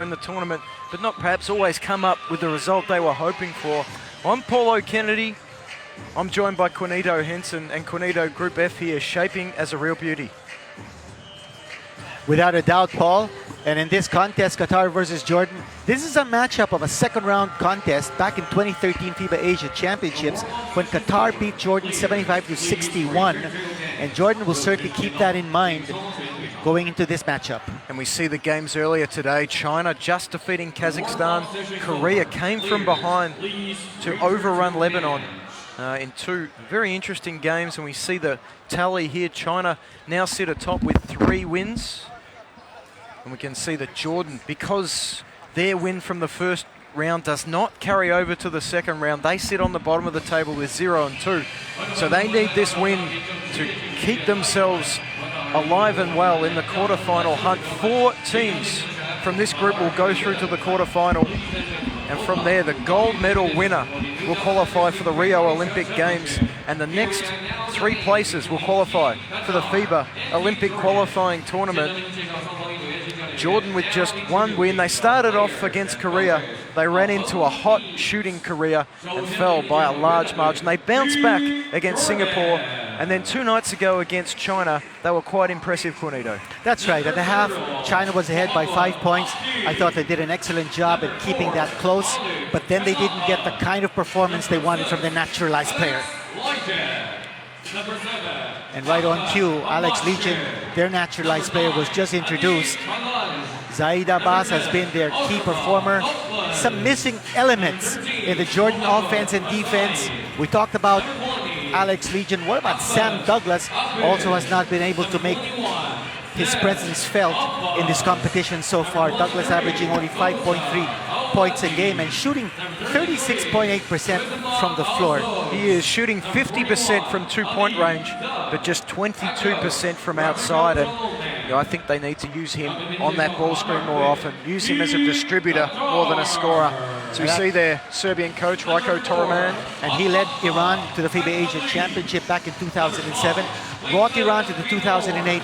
in the tournament, but not perhaps always come up with the result they were hoping for. I'm Paulo Kennedy. I'm joined by Quinito Henson, and Quinito, Group F here, shaping as a real beauty. Without a doubt, Paul. And in this contest, Qatar versus Jordan, this is a matchup of a second round contest back in 2013 FIBA Asia Championships when Qatar beat Jordan 75-61. And Jordan will certainly keep that in mind going into this matchup. And we see the games earlier today. China just defeating Kazakhstan. Korea came from behind to overrun Lebanon in two very interesting games. And we see the tally here. China now sit atop with 3 wins. And we can see that Jordan, because their win from the first round does not carry over to the second round, they sit on the bottom of the table with 0-2. So they need this win to keep themselves alive and well in the quarterfinal hunt. 4 teams from this group will go through to the quarterfinal, and from there the gold medal winner will qualify for the Rio Olympic Games, and the next 3 places will qualify for the FIBA Olympic qualifying tournament. Jordan with just 1 win. They started off against Korea. They ran into a hot shooting Korea and fell by a large margin. They bounced back against Singapore, and then 2 nights ago against China, they were quite impressive, Quinito. That's right. At the half, China was ahead by 5 points. I thought they did an excellent job at keeping that close, but then they didn't get the kind of performance they wanted from the naturalized player. And right on cue, Alex Legion, their naturalized player, was just introduced. Zaid Abbas has been their key performer. Some missing elements in the Jordan offense and defense. We talked about Alex Legion. What about Sam Douglas? Also has not been able to make his presence felt in this competition so far. Douglas averaging only 5.3 points a game and shooting 36.8% from the floor. He is shooting 50% from 2-point range, but just 22% from outside. And I think they need to use him on that ball screen more often. Use him as a distributor more than a scorer. So we see their Serbian coach, Rajko Toraman. And he led Iran to the FIBA Asia Championship back in 2007, brought Iran to the 2008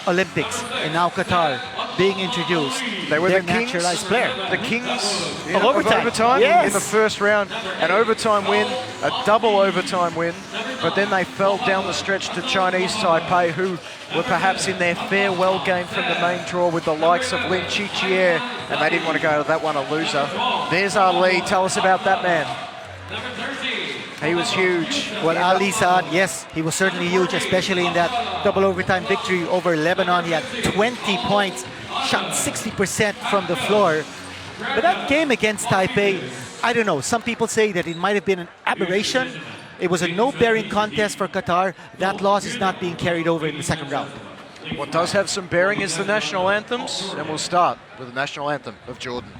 Olympics, and now Qatar being introduced. They were their the kings, naturalized player. The kings of overtime, yes, in the first round. An overtime win, a double overtime win, but then they fell down the stretch to Chinese Taipei, who were perhaps in their farewell game from the main draw with the likes of Lin Chichier, and they didn't want to go to that one a loser. There's Ali. Tell us about that man. He was huge. Well, Ali Saad, yes, he was certainly huge, especially in that double overtime victory over Lebanon. He had 20 points, shot 60% from the floor. But that game against Taipei, I don't know. Some people say that it might have been an aberration. It was a no-bearing contest for Qatar. That loss is not being carried over in the second round. What does have some bearing is the national anthems, and we'll start with the national anthem of Jordan.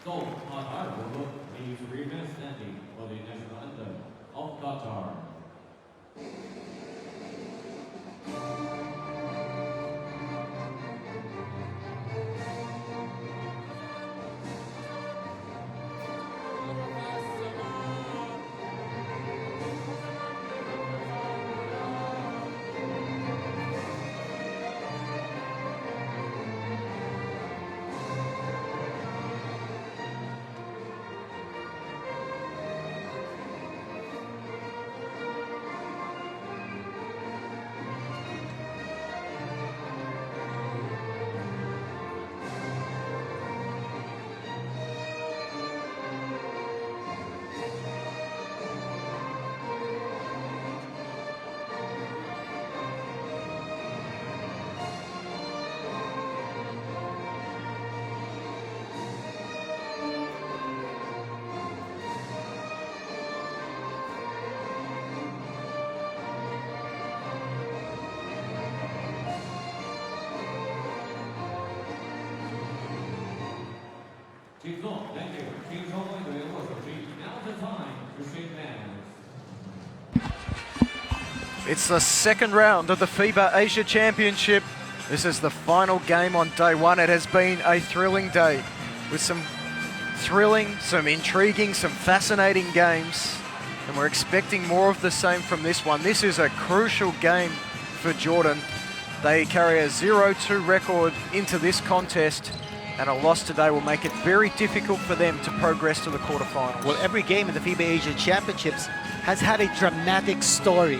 So, Qatar will look a 3-minute standing for the national anthem of Qatar. Thank you. Team Hong Kong now the time to shake hands. It's the second round of the FIBA Asia Championship. This is the final game on day one. It has been a thrilling day with some thrilling, some intriguing, some fascinating games. And we're expecting more of the same from this one. This is a crucial game for Jordan. They carry a 0-2 record into this contest, and a loss today will make it very difficult for them to progress to the quarterfinals. Well, every game in the FIBA Asia Championships has had a dramatic story.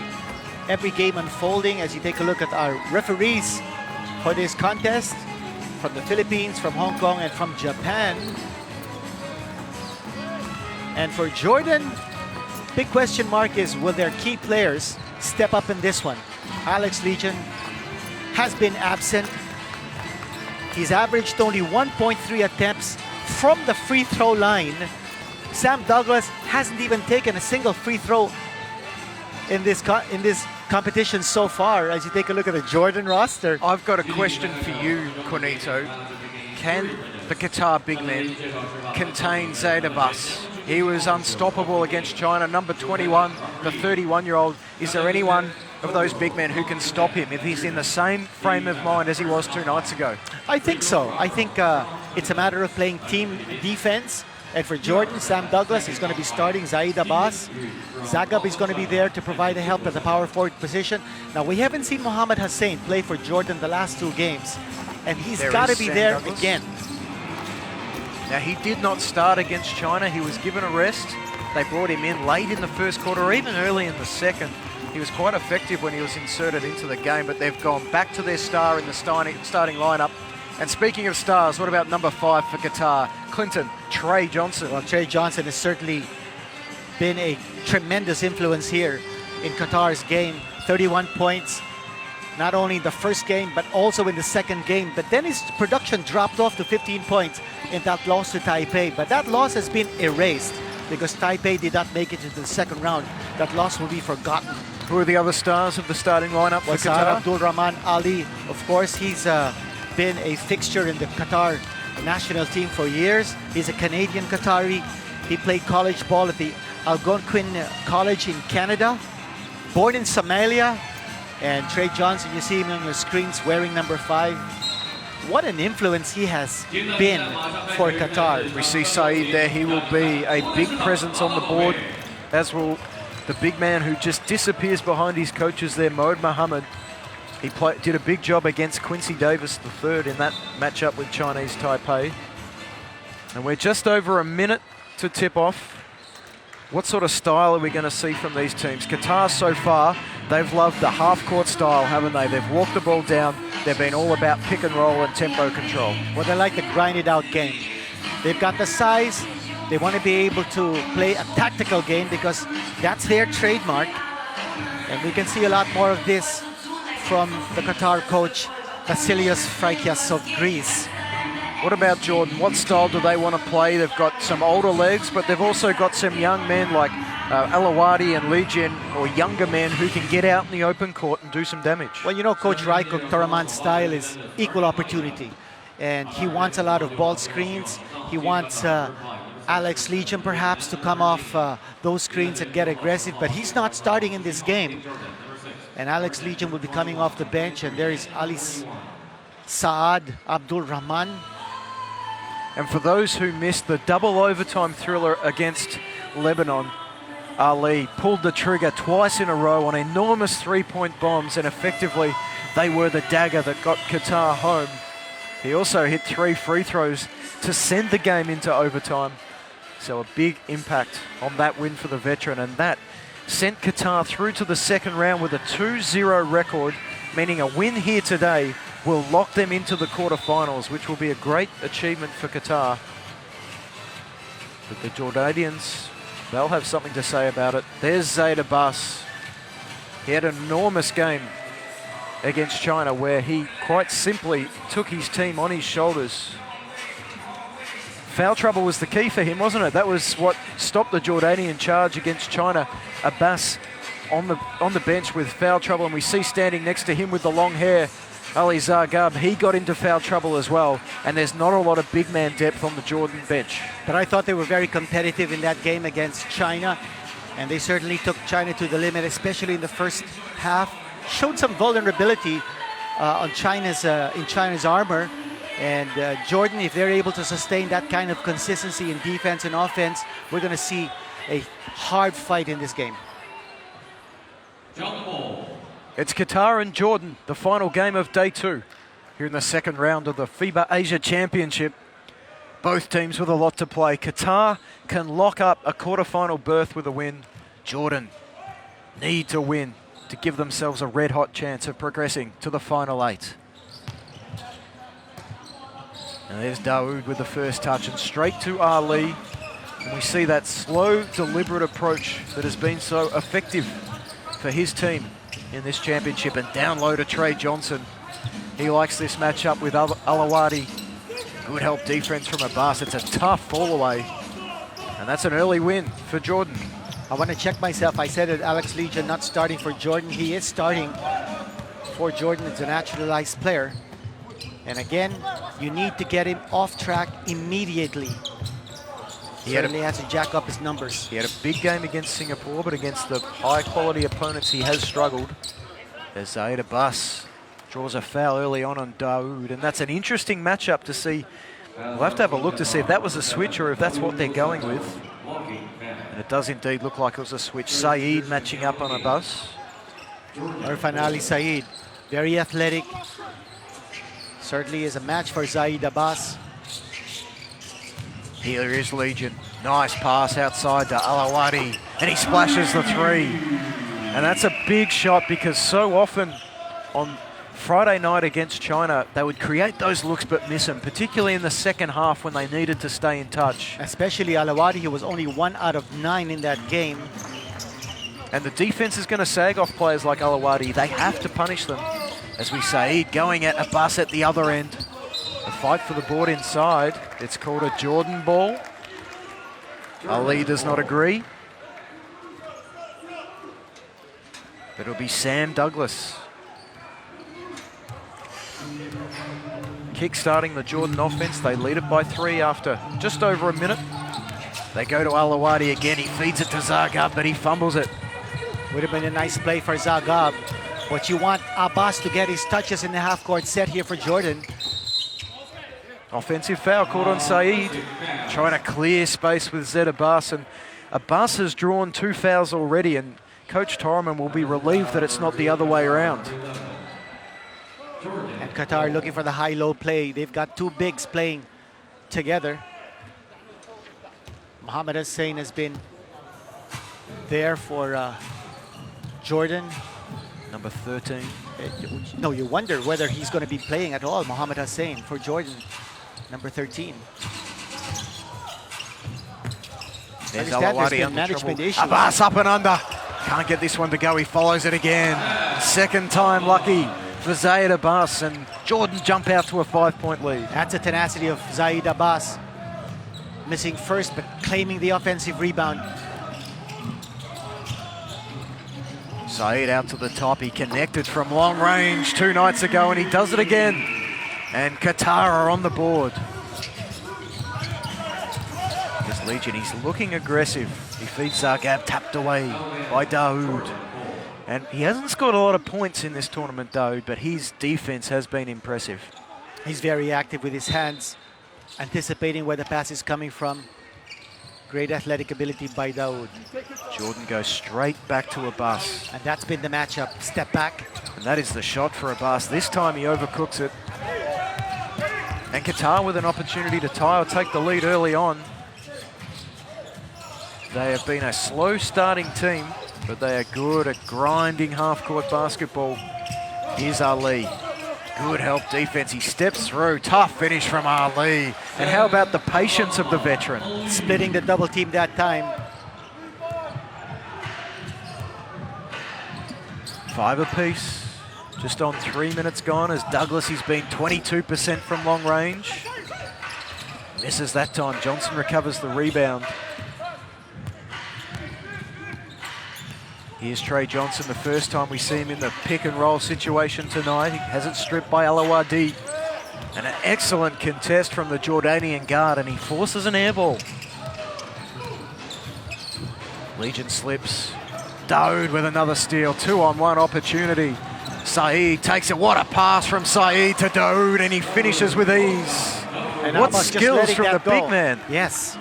Every game unfolding as you take a look at our referees for this contest from the Philippines, from Hong Kong, and from Japan. And for Jordan, big question mark is, will their key players step up in this one? Alex Legion has been absent. He's averaged only 1.3 attempts from the free throw line. Sam Douglas hasn't even taken a single free throw in this competition so far. As you take a look at the Jordan roster, I've got a question for you, Cornito. Can the Qatar big men contain Zaid Abbas? He was unstoppable against China. Number 21, the 31-year-old. Is there anyone of those big men who can stop him if he's in the same frame of mind as he was 2 nights ago? I think so. I think it's a matter of playing team defense. And for Jordan, Sam Douglas is going to be starting. Zaid Abbas. Zagab is going to be there to provide the help at the power forward position. Now, we haven't seen Mohamed Hussein play for Jordan the last 2 games. And he's got to be Sam there Douglas again. Now, he did not start against China. He was given a rest. They brought him in late in the first quarter, or even early in the second. He was quite effective when he was inserted into the game, but they've gone back to their star in the starting lineup. And speaking of stars, what about number 5 for Qatar? Clinton, Trey Johnson. Well, Trey Johnson has certainly been a tremendous influence here in Qatar's game. 31 points, not only in the first game, but also in the second game. But then his production dropped off to 15 points in that loss to Taipei. But that loss has been erased because Taipei did not make it into the second round. That loss will be forgotten. Who are the other stars of the starting lineup for Qatar? Abdul Rahman Ali, of course, he's been a fixture in the Qatar national team for years. He's a Canadian Qatari. He played college ball at the Algonquin College in Canada. Born in Somalia. And Trey Johnson, you see him on the screens wearing number 5. What an influence he has been for Qatar. We see Saeed there. He will be a big presence on the board, as will the big man who just disappears behind his coaches there, Mohd Mohammed. He did a big job against Quincy Davis III in that matchup with Chinese Taipei. And we're just over a minute to tip off. What sort of style are we going to see from these teams? Qatar so far, they've loved the half-court style, haven't they? They've walked the ball down. They've been all about pick and roll and tempo control. Well, they like the grinded-out game. They've got the size. They want to be able to play a tactical game because that's their trademark. And we can see a lot more of this from the Qatar coach, Vasilios Freikias of Greece. What about Jordan? What style do they want to play? They've got some older legs, but they've also got some young men like Alawadi and Legion, or younger men who can get out in the open court and do some damage. Well, you know, Coach Raiko Toraman's style is equal opportunity. And he wants a lot of ball screens. He wants Alex Legion perhaps to come off those screens and get aggressive, but he's not starting in this game. And Alex Legion will be coming off the bench, and there is Ali Saad Abdul Rahman. And for those who missed the double overtime thriller against Lebanon, Ali pulled the trigger twice in a row on enormous three-point bombs, and effectively they were the dagger that got Qatar home. He also hit 3 free throws to send the game into overtime. So a big impact on that win for the veteran, and that sent Qatar through to the second round with a 2-0 record, meaning a win here today will lock them into the quarterfinals, which will be a great achievement for Qatar. But the Jordanians, they'll have something to say about it. There's Zaid Abbas. He had an enormous game against China where he quite simply took his team on his shoulders. Foul trouble was the key for him, wasn't it? That was what stopped the Jordanian charge against China. Abbas on the bench with foul trouble, and we see standing next to him with the long hair Ali Zargab, he got into foul trouble as well, and there's not a lot of big man depth on the Jordan bench. But I thought they were very competitive in that game against China, and they certainly took China to the limit, especially in the first half. Showed some vulnerability in China's armor, and Jordan, if they're able to sustain that kind of consistency in defense and offense, we're going to see a hard fight in this game. It's Qatar and Jordan, the final game of day 2 here in the second round of the FIBA Asia Championship. Both teams with a lot to play. Qatar can lock up a quarterfinal berth with a win. Jordan need to win to give themselves a red-hot chance of progressing to the final 8. And there's Daoud with the first touch and straight to Ali. And we see that slow, deliberate approach that has been so effective for his team in this championship. And down low to Trey Johnson. He likes this matchup with Alawadi. Good help defense from Abbas. It's a tough fall away. And that's an early win for Jordan. I want to check myself. I said that Alex Legion not starting for Jordan. He is starting for Jordan. It's a naturalized player. And again, you need to get him off track immediately. He certainly has to jack up his numbers. He had a big game against Singapore, but against the high-quality opponents, he has struggled. As Zaid Abbas draws a foul early on Daoud, and that's an interesting matchup to see. We'll have to have a look to see if that was a switch or if that's what they're going with. And it does indeed look like it was a switch. Saeed matching up on Abbas. Irfan Ali Saeed, very athletic. Certainly is a match for Zaid Abbas. Here is Legion. Nice pass outside to Alawadi, and he splashes the 3. And that's a big shot because so often on Friday night against China, they would create those looks but miss them, particularly in the second half when they needed to stay in touch. Especially Alawadi, who was only 1 out of 9 in that game. And the defense is going to sag off players like Alawadi. They have to punish them. As we say, going at Abbas at the other end. A fight for the board inside. It's called a Jordan ball. Ali does not agree. But it'll be Sam Douglas kick-starting the Jordan offense. They lead it by 3 after just over a minute. They go to Alawadi again. He feeds it to Zargab, but he fumbles it. Would have been a nice play for Zargab. But you want Abbas to get his touches in the half-court set here for Jordan. Offensive foul called on Saeed. Trying to clear space with Zed Abbas. And Abbas has drawn 2 fouls already, and Coach Torreman will be relieved that it's not the other way around. And Qatar looking for the high-low play. They've got 2 bigs playing together. Mohamed Hussein has been there for Jordan. Number 13. No, you wonder whether he's going to be playing at all. Mohamed Hussein for Jordan, number 13. There's Alawadi under management trouble. issues. Abbas up and under. Can't get this one to go. He follows it again. Second time lucky for Zaid Abbas, and Jordan jump out to a 5-point lead. That's the tenacity of Zaid Abbas. Missing first, but claiming the offensive rebound. Saeed out to the top. He connected from long range 2 nights ago, and he does it again. And Qatar are on the board. This Legion, he's looking aggressive. He feeds Zargab, tapped away by Daoud. And he hasn't scored a lot of points in this tournament, Daoud, but his defense has been impressive. He's very active with his hands, anticipating where the pass is coming from. Great athletic ability by Daoud. Jordan goes straight back to Abbas. And that's been the matchup. Step back. And that is the shot for Abbas. This time he overcooks it. And Qatar with an opportunity to tie or take the lead early on. They have been a slow starting team, but they are good at grinding half-court basketball. Here's Ali. Good help defense. He steps through. Tough finish from Ali. And how about the patience of the veteran? Splitting the double team that time. 5 apiece. Just on 3 minutes gone as Douglas has been 22% from long range. Misses that time. Johnson recovers the rebound. Here's Trey Johnson, the first time we see him in the pick and roll situation tonight. He has it stripped by Alawadi. And an excellent contest from the Jordanian guard, and he forces an air ball. Legion slips. Daoud with another steal, 2-on-1 opportunity. Saeed takes it, what a pass from Saeed to Daoud, and he finishes with ease. And What Abbas just skills letting from the that go. big man. Yes.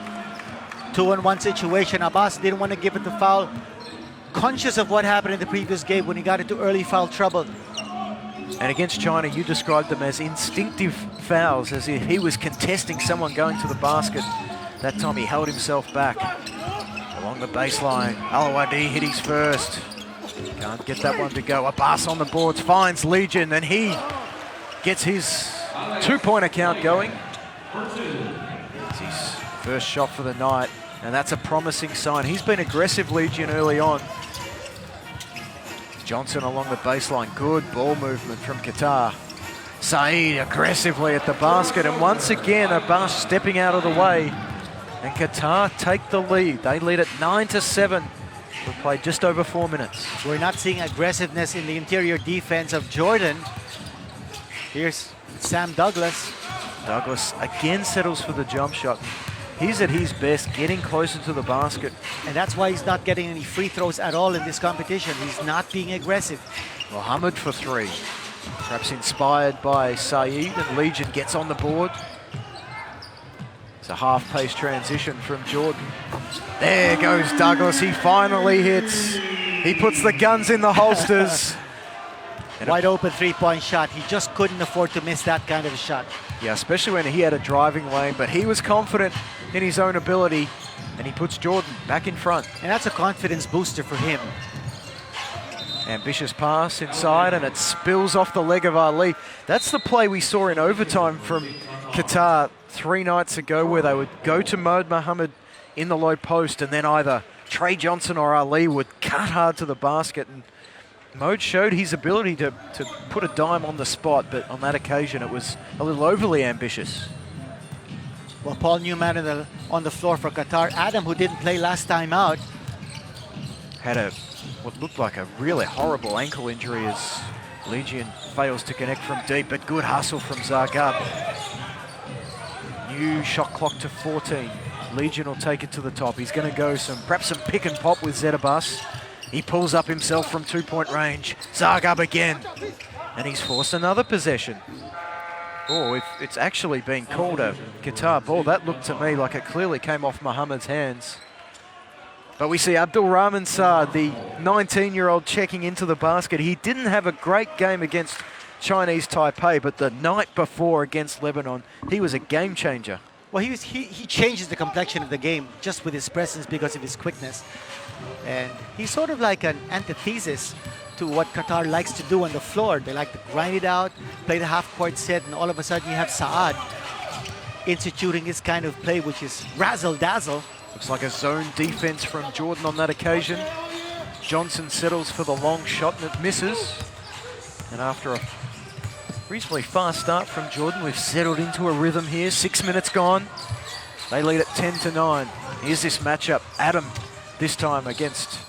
2-on-1 situation. Abbas didn't want to give it the foul. Conscious of what happened in the previous game when he got into early foul trouble. And against China, you described them as instinctive fouls, as if he was contesting someone going to the basket. That time he held himself back. Along the baseline, Alawadi hit his first. Can't get that one to go. Abbas on the boards, finds Legion, and he gets his two-point account going. It's his first shot for the night, and that's a promising sign. He's been aggressive, Legion, early on. Johnson along the baseline, good ball movement from Qatar. Saeed aggressively at the basket, and once again, Abbas stepping out of the way. And Qatar take the lead. They lead at 9-7. We've played just over 4 minutes. We're not seeing aggressiveness in the interior defense of Jordan. Here's Sam Douglas. Douglas again settles for the jump shot. He's at his best, getting closer to the basket. And that's why he's not getting any free throws at all in this competition. He's not being aggressive. Mohammed for three. Perhaps inspired by Saeed, and Legion gets on the board. It's a half-pace transition from Jordan. There goes Douglas, he finally hits. He puts the guns in the holsters. Wide open three-point shot. He just couldn't afford to miss that kind of a shot. Yeah, especially when he had a driving lane, but he was confident in his own ability, and he puts Jordan back in front. And that's a confidence booster for him. Ambitious pass inside, and it spills off the leg of Ali. That's the play we saw in overtime from Qatar 3 nights ago, where they would go to Mohammed in the low post, and then either Trey Johnson or Ali would cut hard to the basket. And Mode showed his ability to put a dime on the spot, but on that occasion it was a little overly ambitious. Well, Paul Newman on the floor for Qatar. Adam, who didn't play last time out, Had what looked like a really horrible ankle injury as Legion fails to connect from deep, but good hustle from Zagab. New shot clock to 14. Legion will take it to the top. He's going to go perhaps some pick and pop with Zedabas. He pulls up himself from 2-point range. Zagab again. And he's forced another possession. Oh, it's actually been called a Qatar ball. That looked to me like it clearly came off Mohammed's hands. But we see Abdul Rahman Saad, the 19-year-old, checking into the basket. He didn't have a great game against Chinese Taipei, but the night before against Lebanon, he was a game changer. well, he changes the complexion of the game just with his presence because of his quickness. And he's sort of like an antithesis to what Qatar likes to do on the floor. They like to grind it out, play the half-court set, and all of a sudden you have Saad instituting this kind of play, which is razzle-dazzle. Looks like a zone defense from Jordan on that occasion. Johnson settles for the long shot and it misses. And after a reasonably fast start from Jordan, we've settled into a rhythm here. 6 minutes gone. They lead at 10-9. Here's this matchup. Adam, this time against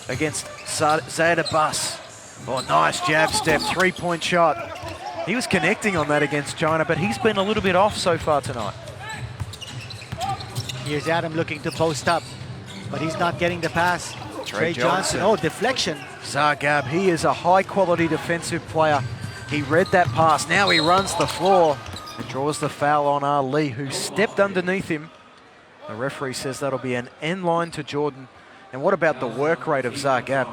Zaid Abbas. Oh, nice jab step, 3-point shot. He was connecting on that against China, but he's been a little bit off so far tonight. Here's Adam looking to post up, but he's not getting the pass. Trey Johnson. Oh, deflection. Zagab, he is a high-quality defensive player. He read that pass. Now he runs the floor and draws the foul on Ali, who stepped underneath him. The referee says that'll be an end line to Jordan. And what about the work rate of Zagab?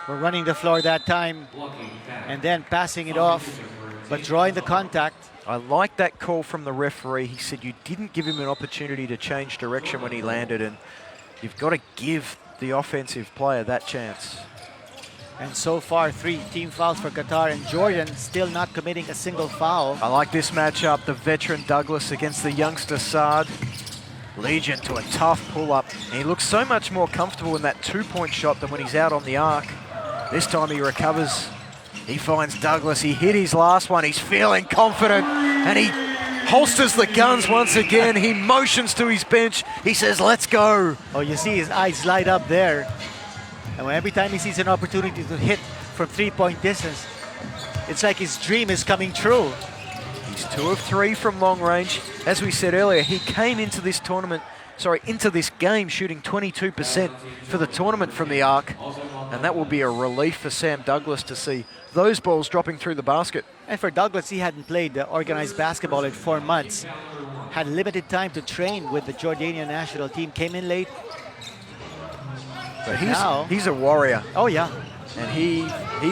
We're running the floor that time and then passing it off, but drawing the contact. I like that call from the referee. He said you didn't give him an opportunity to change direction when he landed, and you've got to give the offensive player that chance. And so far, 3 team fouls for Qatar, and Jordan still not committing a single foul. I like this matchup, the veteran Douglas against the youngster Saad. Legion to a tough pull-up. He looks so much more comfortable in that 2-point shot than when he's out on the arc. This time he recovers. He finds Douglas. He hit his last one. He's feeling confident, and he holsters the guns once again. He motions to his bench. He says, let's go. Oh, you see his eyes light up there. And every time he sees an opportunity to hit from 3-point distance, it's like his dream is coming true. He's 2 of 3 from long range. As we said earlier, he came into this game shooting 22% for the tournament from the arc. And that will be a relief for Sam Douglas to see those balls dropping through the basket. And for Douglas, he hadn't played organized basketball in 4 months. Had limited time to train with the Jordanian national team. Came in late. But he's a warrior. Oh, yeah. And he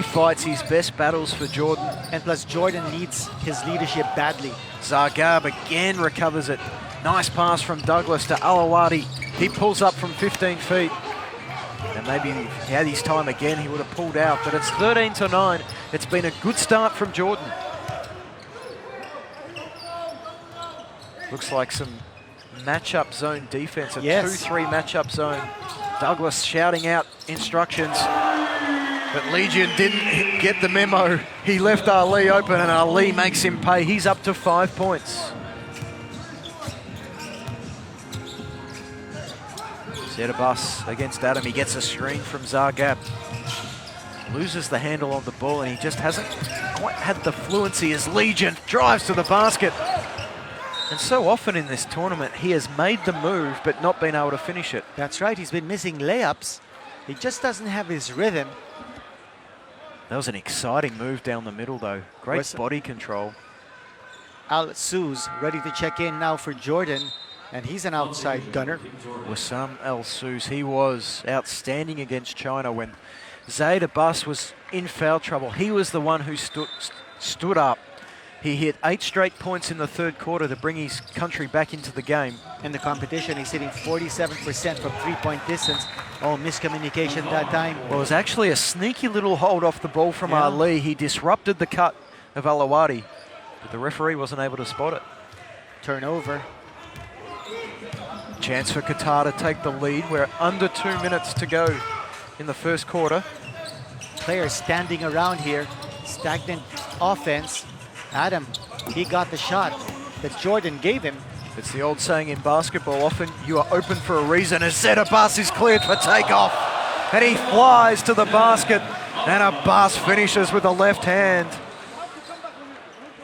fights his best battles for Jordan. And plus, Jordan needs his leadership badly. Zargab again recovers it. Nice pass from Douglas to Alawadi. He pulls up from 15 feet. And maybe if he had his time again, he would have pulled out. But it's 13-9. It's been a good start from Jordan. Looks like some matchup zone defense, a 2-3 matchup zone. Douglas shouting out instructions. But Legion didn't get the memo. He left Ali open and Ali makes him pay. He's up to 5 points. Zedabus against Adam. He gets a screen from Zargab. Loses the handle on the ball and he just hasn't quite had the fluency as Legion drives to the basket. And so often in this tournament, he has made the move but not been able to finish it. That's right. He's been missing layups. He just doesn't have his rhythm. That was an exciting move down the middle, though. Great body control. Al-Suz ready to check in now for Jordan, and he's an outside gunner. Wissam Al-Suz, he was outstanding against China when Zaid Abbas was in foul trouble. He was the one who stood up. He hit 8 straight points in the third quarter to bring his country back into the game. In the competition, he's hitting 47% from 3-point distance. Oh, miscommunication that time. Well, it was actually a sneaky little hold off the ball from Ali. He disrupted the cut of Alawadi, but the referee wasn't able to spot it. Turnover. Chance for Qatar to take the lead. We're under 2 minutes to go in the first quarter. Players standing around here. Stagnant offense. Adam, he got the shot that Jordan gave him. It's the old saying in basketball, often you are open for a reason, as Zaid Abbas is cleared for takeoff. And he flies to the basket, and Abbas finishes with the left hand.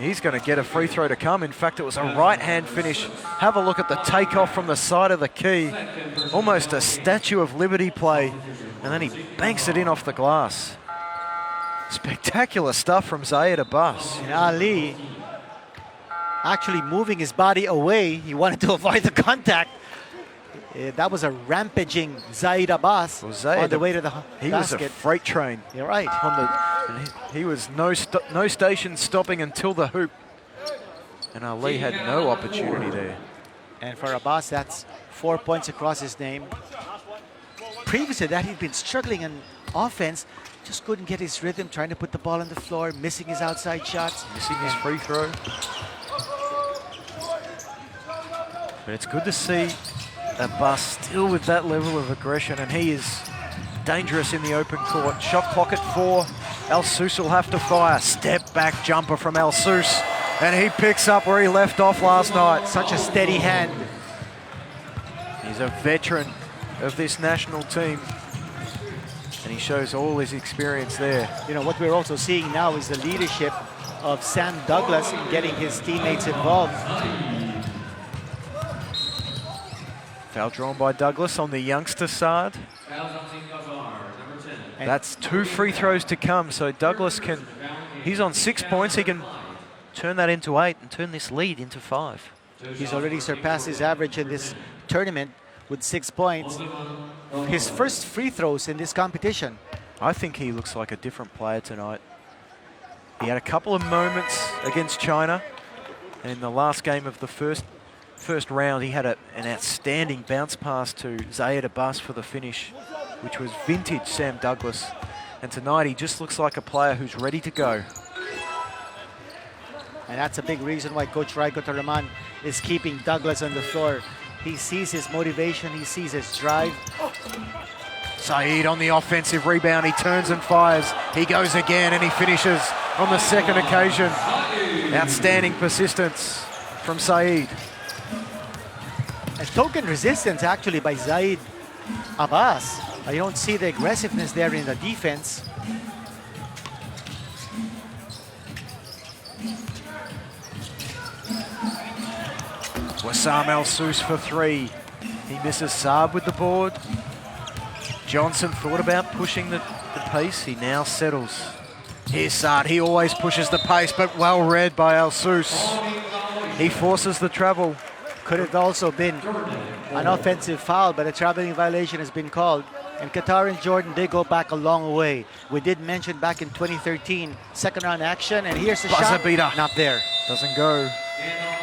He's going to get a free throw to come. In fact, it was a right-hand finish. Have a look at the takeoff from the side of the key. Almost a Statue of Liberty play. And then he banks it in off the glass. Spectacular stuff from Zaid Abbas. And Ali actually moving his body away. He wanted to avoid the contact. That was a rampaging Zaid Abbas on the way to the basket. He was a freight train. You're right. He was no station stopping until the hoop. And Ali had no opportunity there. And for Abbas, that's 4 points across his name. Previous to that, he'd been struggling in offense. Just couldn't get his rhythm, trying to put the ball on the floor, missing his outside shots. Missing his free throw. But it's good to see Abbas still with that level of aggression, and he is dangerous in the open court. Shot clock at 4. Al-Sous will have to fire. Step back jumper from Al-Sous, and he picks up where he left off last night. Such a steady hand. He's a veteran of this national team, and he shows all his experience there. You know, what we're also seeing now is the leadership of Sam Douglas in getting his teammates involved. Foul drawn by Douglas on the youngster side. That's 2 free throws to come, so Douglas he's on 6 points, he can turn that into 8 and turn this lead into 5. He's already surpassed his average in this tournament with 6 points. His first free throws in this competition. I think he looks like a different player tonight. He had a couple of moments against China, and in the last game of the first round, he had an outstanding bounce pass to Zaid Abbas for the finish, which was vintage Sam Douglas. And tonight, he just looks like a player who's ready to go. And that's a big reason why Coach Raiko Taraman is keeping Douglas on the floor. He sees his motivation, he sees his drive. Saeed on the offensive rebound, he turns and fires. He goes again and he finishes on the second occasion. Outstanding persistence from Saeed. A token resistance actually by Zaid Abbas. I don't see the aggressiveness there in the defense. Wissam El-Sous for three. He misses. Saab with the board. Johnson thought about pushing the pace. He now settles. Here's Saad. He always pushes the pace, but well read by El-Sous. He forces the travel. Could have also been an offensive foul, but a traveling violation has been called. And Qatar and Jordan, they go back a long way. We did mention back in 2013, second round action, and here's the shot. Beater. Not there. Doesn't go.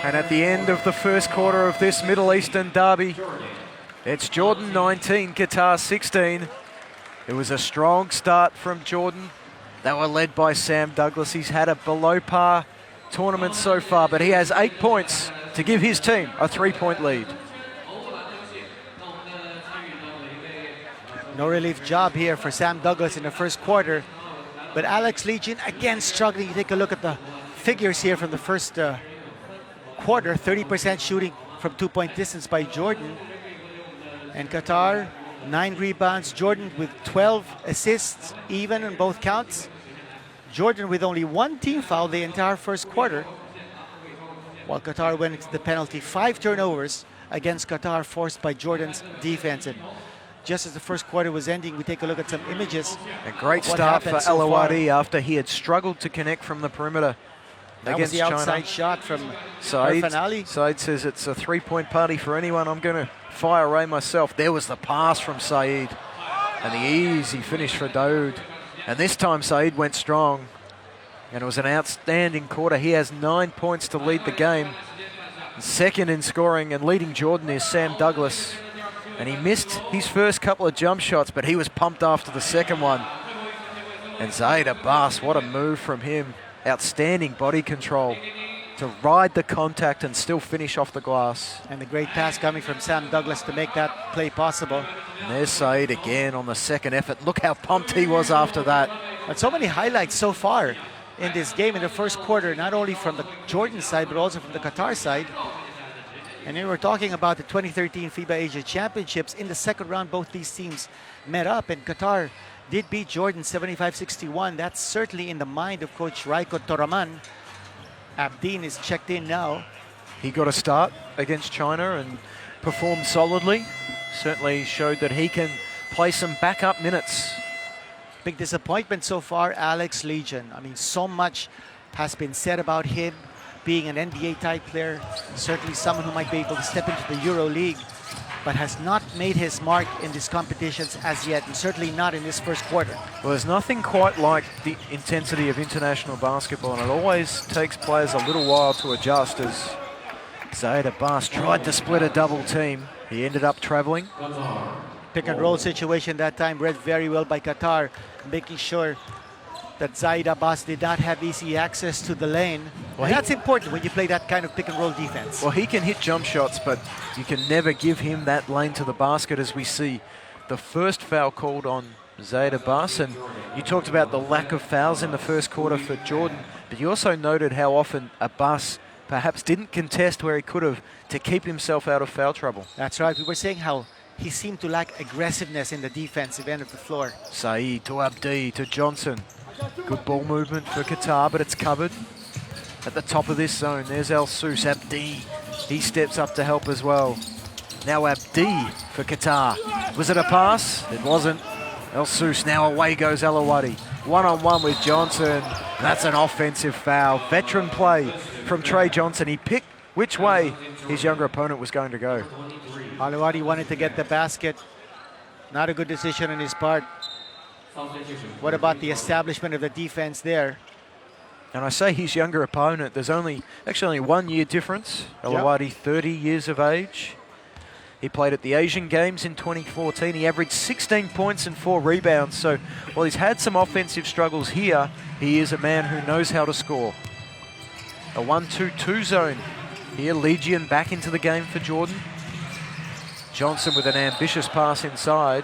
And at the end of the first quarter of this Middle Eastern derby, it's Jordan 19, Qatar 16. It was a strong start from Jordan. They were led by Sam Douglas. He's had a below par tournament so far, but he has 8 points to give his team a 3-point lead. No relief job here for Sam Douglas in the first quarter. But Alex Legion again struggling. You take a look at the figures here from the first quarter. 30% shooting from 2-point distance by Jordan. And Qatar, 9 rebounds. Jordan with 12 assists, even on both counts. Jordan with only 1 team foul the entire first quarter. While Qatar went into the penalty, 5 turnovers against Qatar forced by Jordan's defense. And just as the first quarter was ending, we take a look at some images. A great start for El Awadi after he had struggled to connect from the perimeter. That was the outside shot from Irfan Ali. Saeed says it's a 3-point party for anyone. I'm going to fire away myself. There was the pass from Saeed. And the easy finish for Daoud. And this time Saeed went strong. And it was an outstanding quarter. He has 9 points to lead the game. Second in scoring and leading Jordan is Sam Douglas. And he missed his first couple of jump shots, but he was pumped after the second one. And Zaid Abbas, what a move from him. Outstanding body control to ride the contact and still finish off the glass. And the great pass coming from Sam Douglas to make that play possible. And there's Saeed again on the second effort. Look how pumped he was after that. And so many highlights so far in this game in the first quarter, not only from the Jordan side, but also from the Qatar side. And then we're talking about the 2013 FIBA Asia Championships. In the second round, both these teams met up, and Qatar did beat Jordan 75-61. That's certainly in the mind of Coach Raiko Toraman. Abdeen is checked in now. He got a start against China and performed solidly. Certainly showed that he can play some backup minutes. Big disappointment so far, Alex Legion. I mean, so much has been said about him being an NBA-type player, certainly someone who might be able to step into the Euro League, but has not made his mark in these competitions as yet, and certainly not in this first quarter. Well, there's nothing quite like the intensity of international basketball, and it always takes players a little while to adjust. As Zaid Abbas tried to split a double team, he ended up traveling. Pick and roll situation that time read very well by Qatar, making sure that Zaid Abbas did not have easy access to the lane. Well, that's important when you play that kind of pick and roll defense. Well, he can hit jump shots, but you can never give him that lane to the basket, as we see the first foul called on Zaid Abbas. And you talked about the lack of fouls in the first quarter for Jordan, but you also noted how often Abbas perhaps didn't contest where he could have to keep himself out of foul trouble. That's right. We were saying how he seemed to lack aggressiveness in the defensive end of the floor. Saeed to Abdi to Johnson. Good ball movement for Qatar, but it's covered. At the top of this zone, there's El-Sous. Abdi, he steps up to help as well. Now Abdi for Qatar. Was it a pass? It wasn't. El-Sous, now away goes El Awadi. One-on-one with Johnson. That's an offensive foul. Veteran play from Trey Johnson. He picked which way his younger opponent was going to go. El Awadi wanted to get the basket. Not a good decision on his part. What about the establishment of the defense there? And I say his younger opponent, there's only 1 year difference. El Awadi, 30 years of age. He played at the Asian Games in 2014. He averaged 16 points and 4 rebounds. So while he's had some offensive struggles here, he is a man who knows how to score. A 1-2-2 zone here. Legion back into the game for Jordan. Johnson with an ambitious pass inside.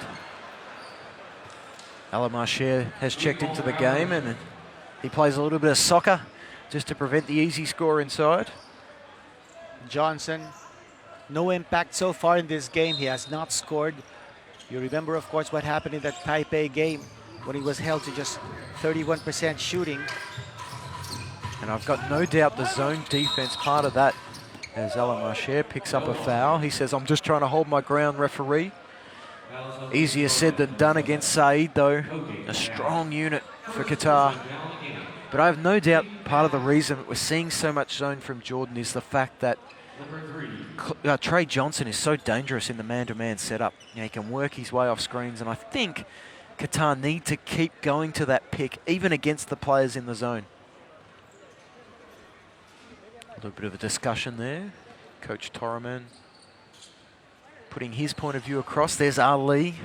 Alamarcher has checked into the game, and he plays a little bit of soccer just to prevent the easy score inside. Johnson, no impact so far in this game. He has not scored. You remember, of course, what happened in that Taipei game when he was held to just 31% shooting. And I've got no doubt the zone defense part of that, as Alain Marcher picks up a foul. He says, I'm just trying to hold my ground, referee. Easier said than done against Saeed, though. A strong unit for Qatar. But I have no doubt part of the reason that we're seeing so much zone from Jordan is the fact that Trey Johnson is so dangerous in the man-to-man setup. You know, he can work his way off screens, and I think Qatar need to keep going to that pick, even against the players in the zone. A little bit of a discussion there. Coach Torreman putting his point of view across. There's Ali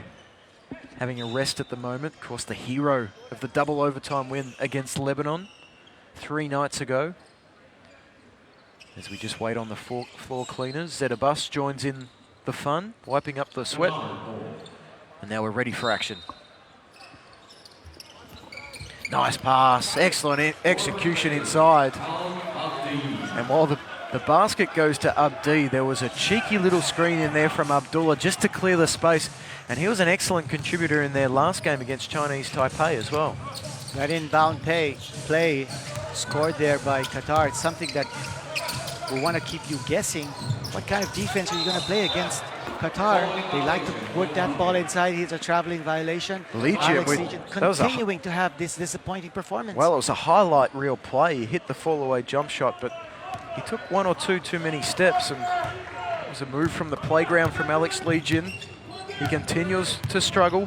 having a rest at the moment. Of course, the hero of the double overtime win against Lebanon 3 nights ago. As we just wait on the floor cleaners, Zeta Bus joins in the fun, wiping up the sweat. And now we're ready for action. Nice pass, excellent execution inside. And while the basket goes to Abdi, there was a cheeky little screen in there from Abdullah just to clear the space. And he was an excellent contributor in their last game against Chinese Taipei as well. That inbound play scored there by Qatar. It's something that we want to keep you guessing. What kind of defense are you going to play against Qatar? They like to work that ball inside. He's a traveling violation. Legion continuing to have this disappointing performance. Well, it was a highlight reel play. He hit the fall-away jump shot, but he took 1 or 2 too many steps, and it was a move from the playground from Alex Legion. He continues to struggle.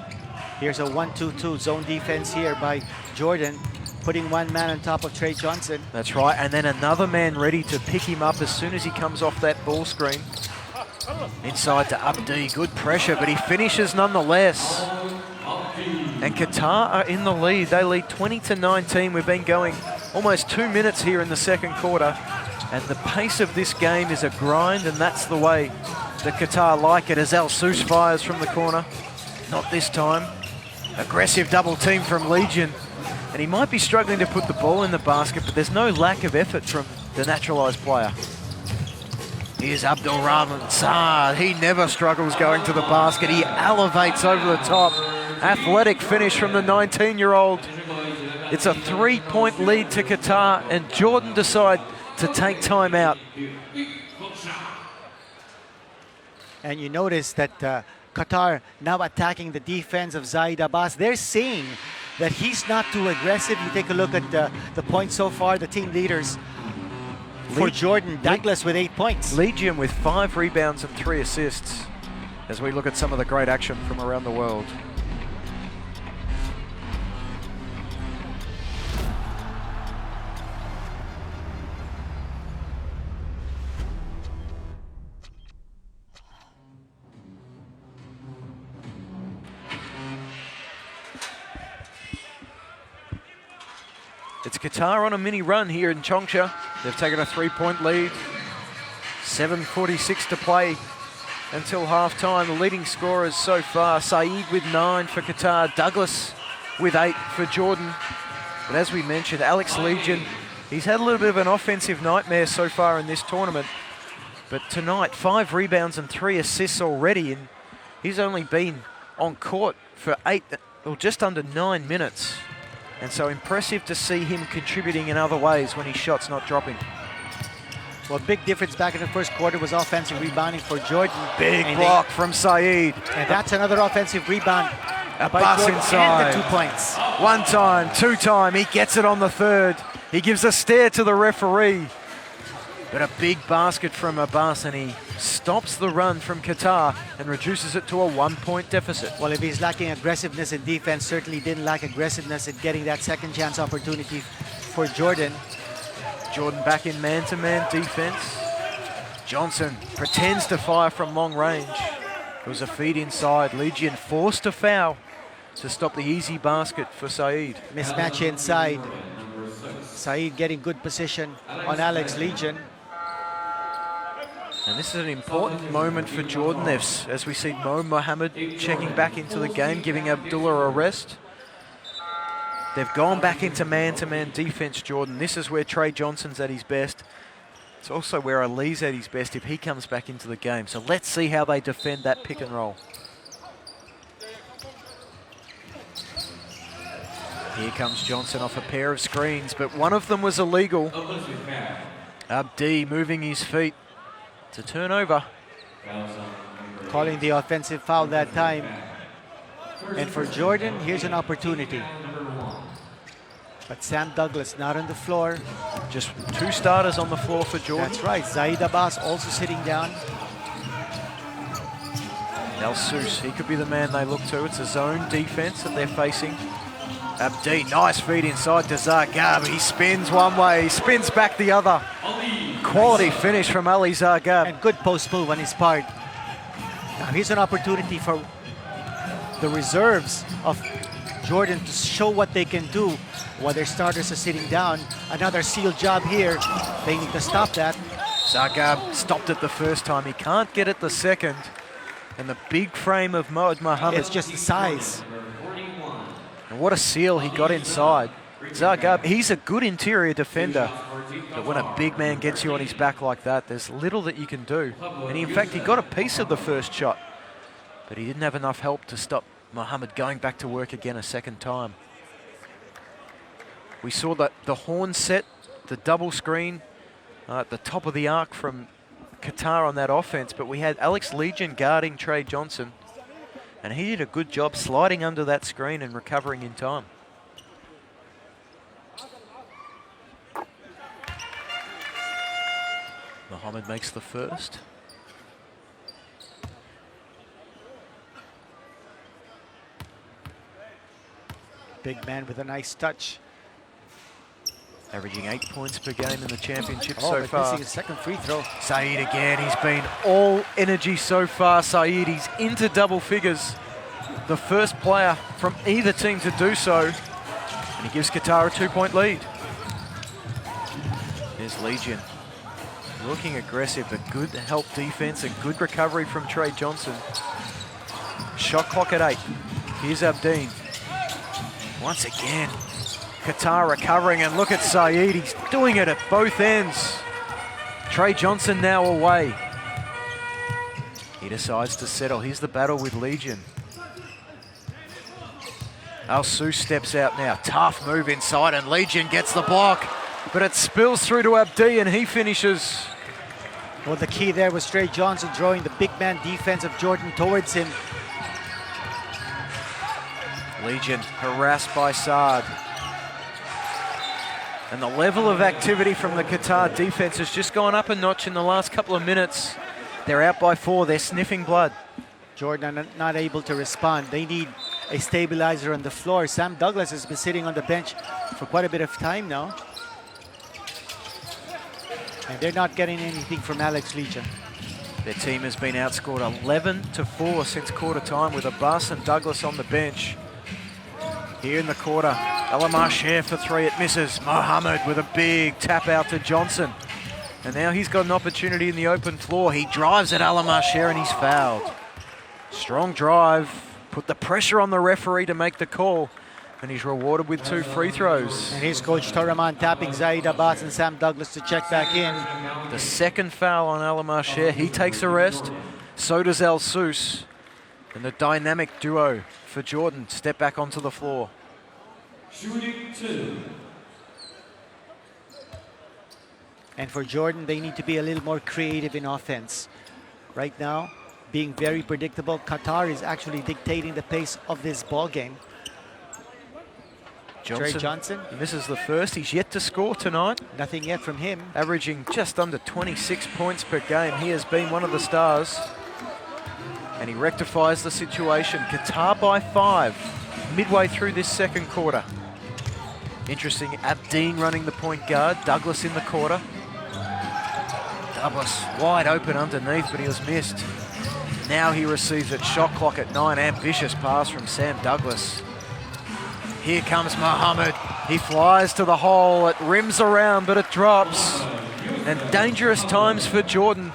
Here's a 1-2-2 zone defense here by Jordan, putting one man on top of Trey Johnson. That's right, and then another man ready to pick him up as soon as he comes off that ball screen. Inside to Abdi, good pressure, but he finishes nonetheless. And Qatar are in the lead. They lead 20-19. We've been going almost 2 minutes here in the second quarter. And the pace of this game is a grind, and that's the way that Qatar like it as Al Sous fires from the corner. Not this time. Aggressive double team from Legion. And he might be struggling to put the ball in the basket, but there's no lack of effort from the naturalised player. Here's Abdul Rahman Saad. He never struggles going to the basket. He elevates over the top. Athletic finish from the 19-year-old. It's a 3-point lead to Qatar, and Jordan decide to take time out. And you notice that Qatar now attacking the defense of Zaid Abbas. They're seeing that he's not too aggressive. You take a look at the points so far, the team leaders. For Jordan, Douglas with 8 points. Legion with 5 rebounds and 3 assists as we look at some of the great action from around the world. It's Qatar on a mini run here in Changsha. They've taken a 3-point lead. 7:46 to play until halftime. The leading scorers so far, Saeed with 9 for Qatar, Douglas with 8 for Jordan. But as we mentioned, Alex Legion, he's had a little bit of an offensive nightmare so far in this tournament. But tonight, 5 rebounds and 3 assists already, and he's only been on court for just under 9 minutes. And so impressive to see him contributing in other ways when his shot's not dropping. Well, big difference back in the first quarter was offensive rebounding for Jordan. Big block from Saeed. And that's another offensive rebound. A bus inside. And the 2 points. 1 time, 2 time. He gets it on the 3rd. He gives a stare to the referee. But a big basket from Abbas, and he stops the run from Qatar and reduces it to a 1-point deficit. Well, if he's lacking aggressiveness in defense, certainly didn't lack aggressiveness in getting that second chance opportunity for Jordan. Jordan back in man-to-man defense. Johnson pretends to fire from long range. It was a feed inside. Legion forced a foul to stop the easy basket for Saeed. Mismatch inside. Saeed getting good position on Alex Legion. And this is an important moment for Jordan. As we see Mo Mohammed checking back into the game, giving Abdullah a rest. They've gone back into man-to-man defense, Jordan. This is where Trey Johnson's at his best. It's also where Ali's at his best if he comes back into the game. So let's see how they defend that pick and roll. Here comes Johnson off a pair of screens, but one of them was illegal. Abdi moving his feet to turn over. Calling the offensive foul that time. And for Jordan, here's an opportunity. But Sam Douglas not on the floor. Just two starters on the floor for Jordan. That's right. Zaid Abbas also sitting down. Al Seuss, he could be the man they look to. It's a zone defense that they're facing. Abdi, nice feed inside to Zargab. He spins one way, he spins back the other. Quality finish from Ali Zargab. And good post move on his part. Now here's an opportunity for the reserves of Jordan to show what they can do while their starters are sitting down. Another seal job here. They need to stop that. Zargab stopped it the first time. He can't get it the second. And the big frame of Mohammed. It's just the size. And what a seal he got inside. Zargab, he's a good interior defender. But when a big man gets you on his back like that, there's little that you can do. And in fact, he got a piece of the first shot. But he didn't have enough help to stop Mohammed going back to work again a second time. We saw that the horn set, the double screen at the top of the arc from Qatar on that offense, but we had Alex Legion guarding Trey Johnson, and he did a good job sliding under that screen and recovering in time. Mohammed makes the first. Big man with a nice touch. Averaging 8 points per game in the championship Oh, so but far. missing his second free throw. Saeed again, he's been all energy so far. Saeed, he's into double figures. The first player from either team to do so. And he gives Qatar a 2-point lead. There's Legion. Looking aggressive, but good help defense and good recovery from Trey Johnson. Shot clock at 8. Here's Abdeen. Once again, Qatar recovering, and look at Saeed, he's doing it at both ends. Trey Johnson now away. He decides to settle. Here's the battle with Legion. Al Seuss steps out now. Tough move inside, and Legion gets the block, but it spills through to Abdi, and he finishes. Well, the key there was Trey Johnson drawing the big man defense of Jordan towards him. Legion harassed by Saad. And the level of activity from the Qatar defense has just gone up a notch in the last couple of minutes. They're out by 4, they're sniffing blood. Jordan are not able to respond. They need a stabilizer on the floor. Sam Douglas has been sitting on the bench for quite a bit of time now. And they're not getting anything from Alex Legion. Their team has been outscored 11-4 since quarter time with Abbas and Douglas on the bench. Here in the quarter, Alamasher for 3, it misses. Mohammed with a big tap out to Johnson. And now he's got an opportunity in the open floor. He drives at Alamasher and he's fouled. Strong drive, put the pressure on the referee to make the call. And he's rewarded with 2 free throws. And here's Coach Toraman tapping Zaid Abbas and Sam Douglas to check back in. The second foul on Alamasher, he takes a rest. So does Al Seuss. And the dynamic duo for Jordan step back onto the floor. Shooting 2. And for Jordan, they need to be a little more creative in offense. Right now, being very predictable, Qatar is actually dictating the pace of this ball game. Trey Johnson. He misses the first. He's yet to score tonight. Nothing yet from him. Averaging just under 26 points per game. He has been one of the stars. And he rectifies the situation. Qatar by 5, midway through this second quarter. Interesting, Abdeen running the point guard. Douglas in the quarter. Douglas wide open underneath, but he was missed. Now he receives it. Shot clock at 9. Ambitious pass from Sam Douglas. Here comes Mohammed. He flies to the hole. It rims around, but it drops. And dangerous times for Jordan.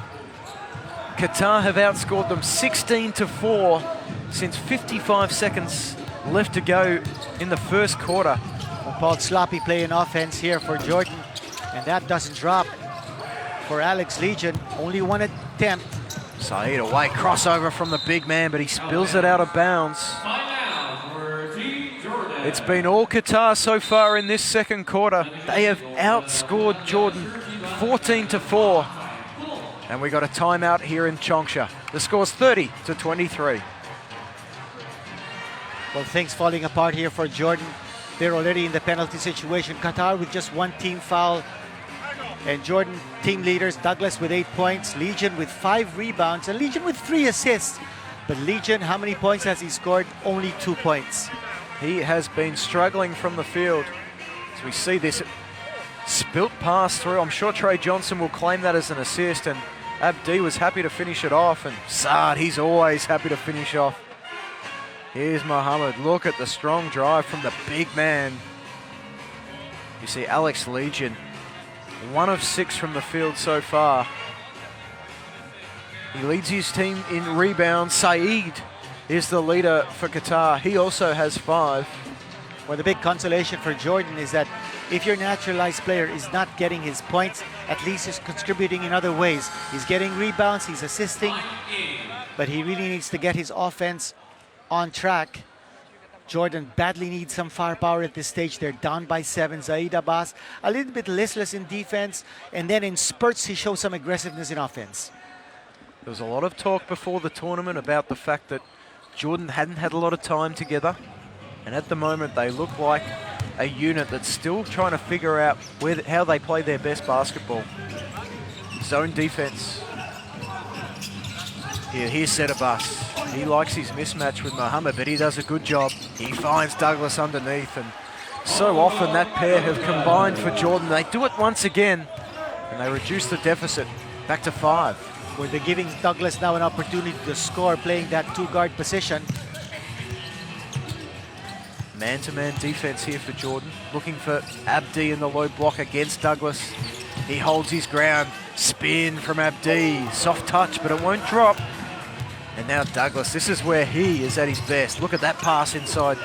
Qatar have outscored them 16-4 since 55 seconds left to go in the first quarter. Paul sloppy play in offense here for Jordan, and that doesn't drop for Alex Legion. Only one attempt. Saeed away, crossover from the big man, but he spills it out of bounds. It's been all Qatar so far in this second quarter. They have outscored Jordan 14-4. And we got a timeout here in Changsha. The score's 30-23. Well, things falling apart here for Jordan. They're already in the penalty situation. Qatar with just one team foul. And Jordan team leaders, Douglas with 8 points, Legion with 5 rebounds, and Legion with 3 assists. But Legion, how many points has he scored? Only 2 points. He has been struggling from the field. As we see this spilt pass through, I'm sure Trey Johnson will claim that as an assist, and Abdi was happy to finish it off, and Saad, he's always happy to finish off. Here's Mohammed. Look at the strong drive from the big man. You see Alex Legion, 1 of 6 from the field so far. He leads his team in rebounds. Saeed is the leader for Qatar. He also has 5. Well, the big consolation for Jordan is that if your naturalized player is not getting his points, at least he's contributing in other ways. He's getting rebounds, he's assisting, but he really needs to get his offense on track. Jordan badly needs some firepower at this stage. They're down by 7. Zaid Abbas a little bit listless in defense, and then in spurts he shows some aggressiveness in offense. There was a lot of talk before the tournament about the fact that Jordan hadn't had a lot of time together, and at the moment they look like a unit that's still trying to figure out how they play their best basketball. Zone defense. Here's Zaid Abbas. He likes his mismatch with Mohammed, but he does a good job. He finds Douglas underneath, and so often that pair have combined for Jordan. They do it once again, and they reduce the deficit back to 5. Where they're giving Douglas now an opportunity to score, playing that 2-guard position. Man-to-man defense here for Jordan. Looking for Abdi in the low block against Douglas. He holds his ground. Spin from Abdi. Soft touch, but it won't drop. And now Douglas, this is where he is at his best. Look at that pass inside.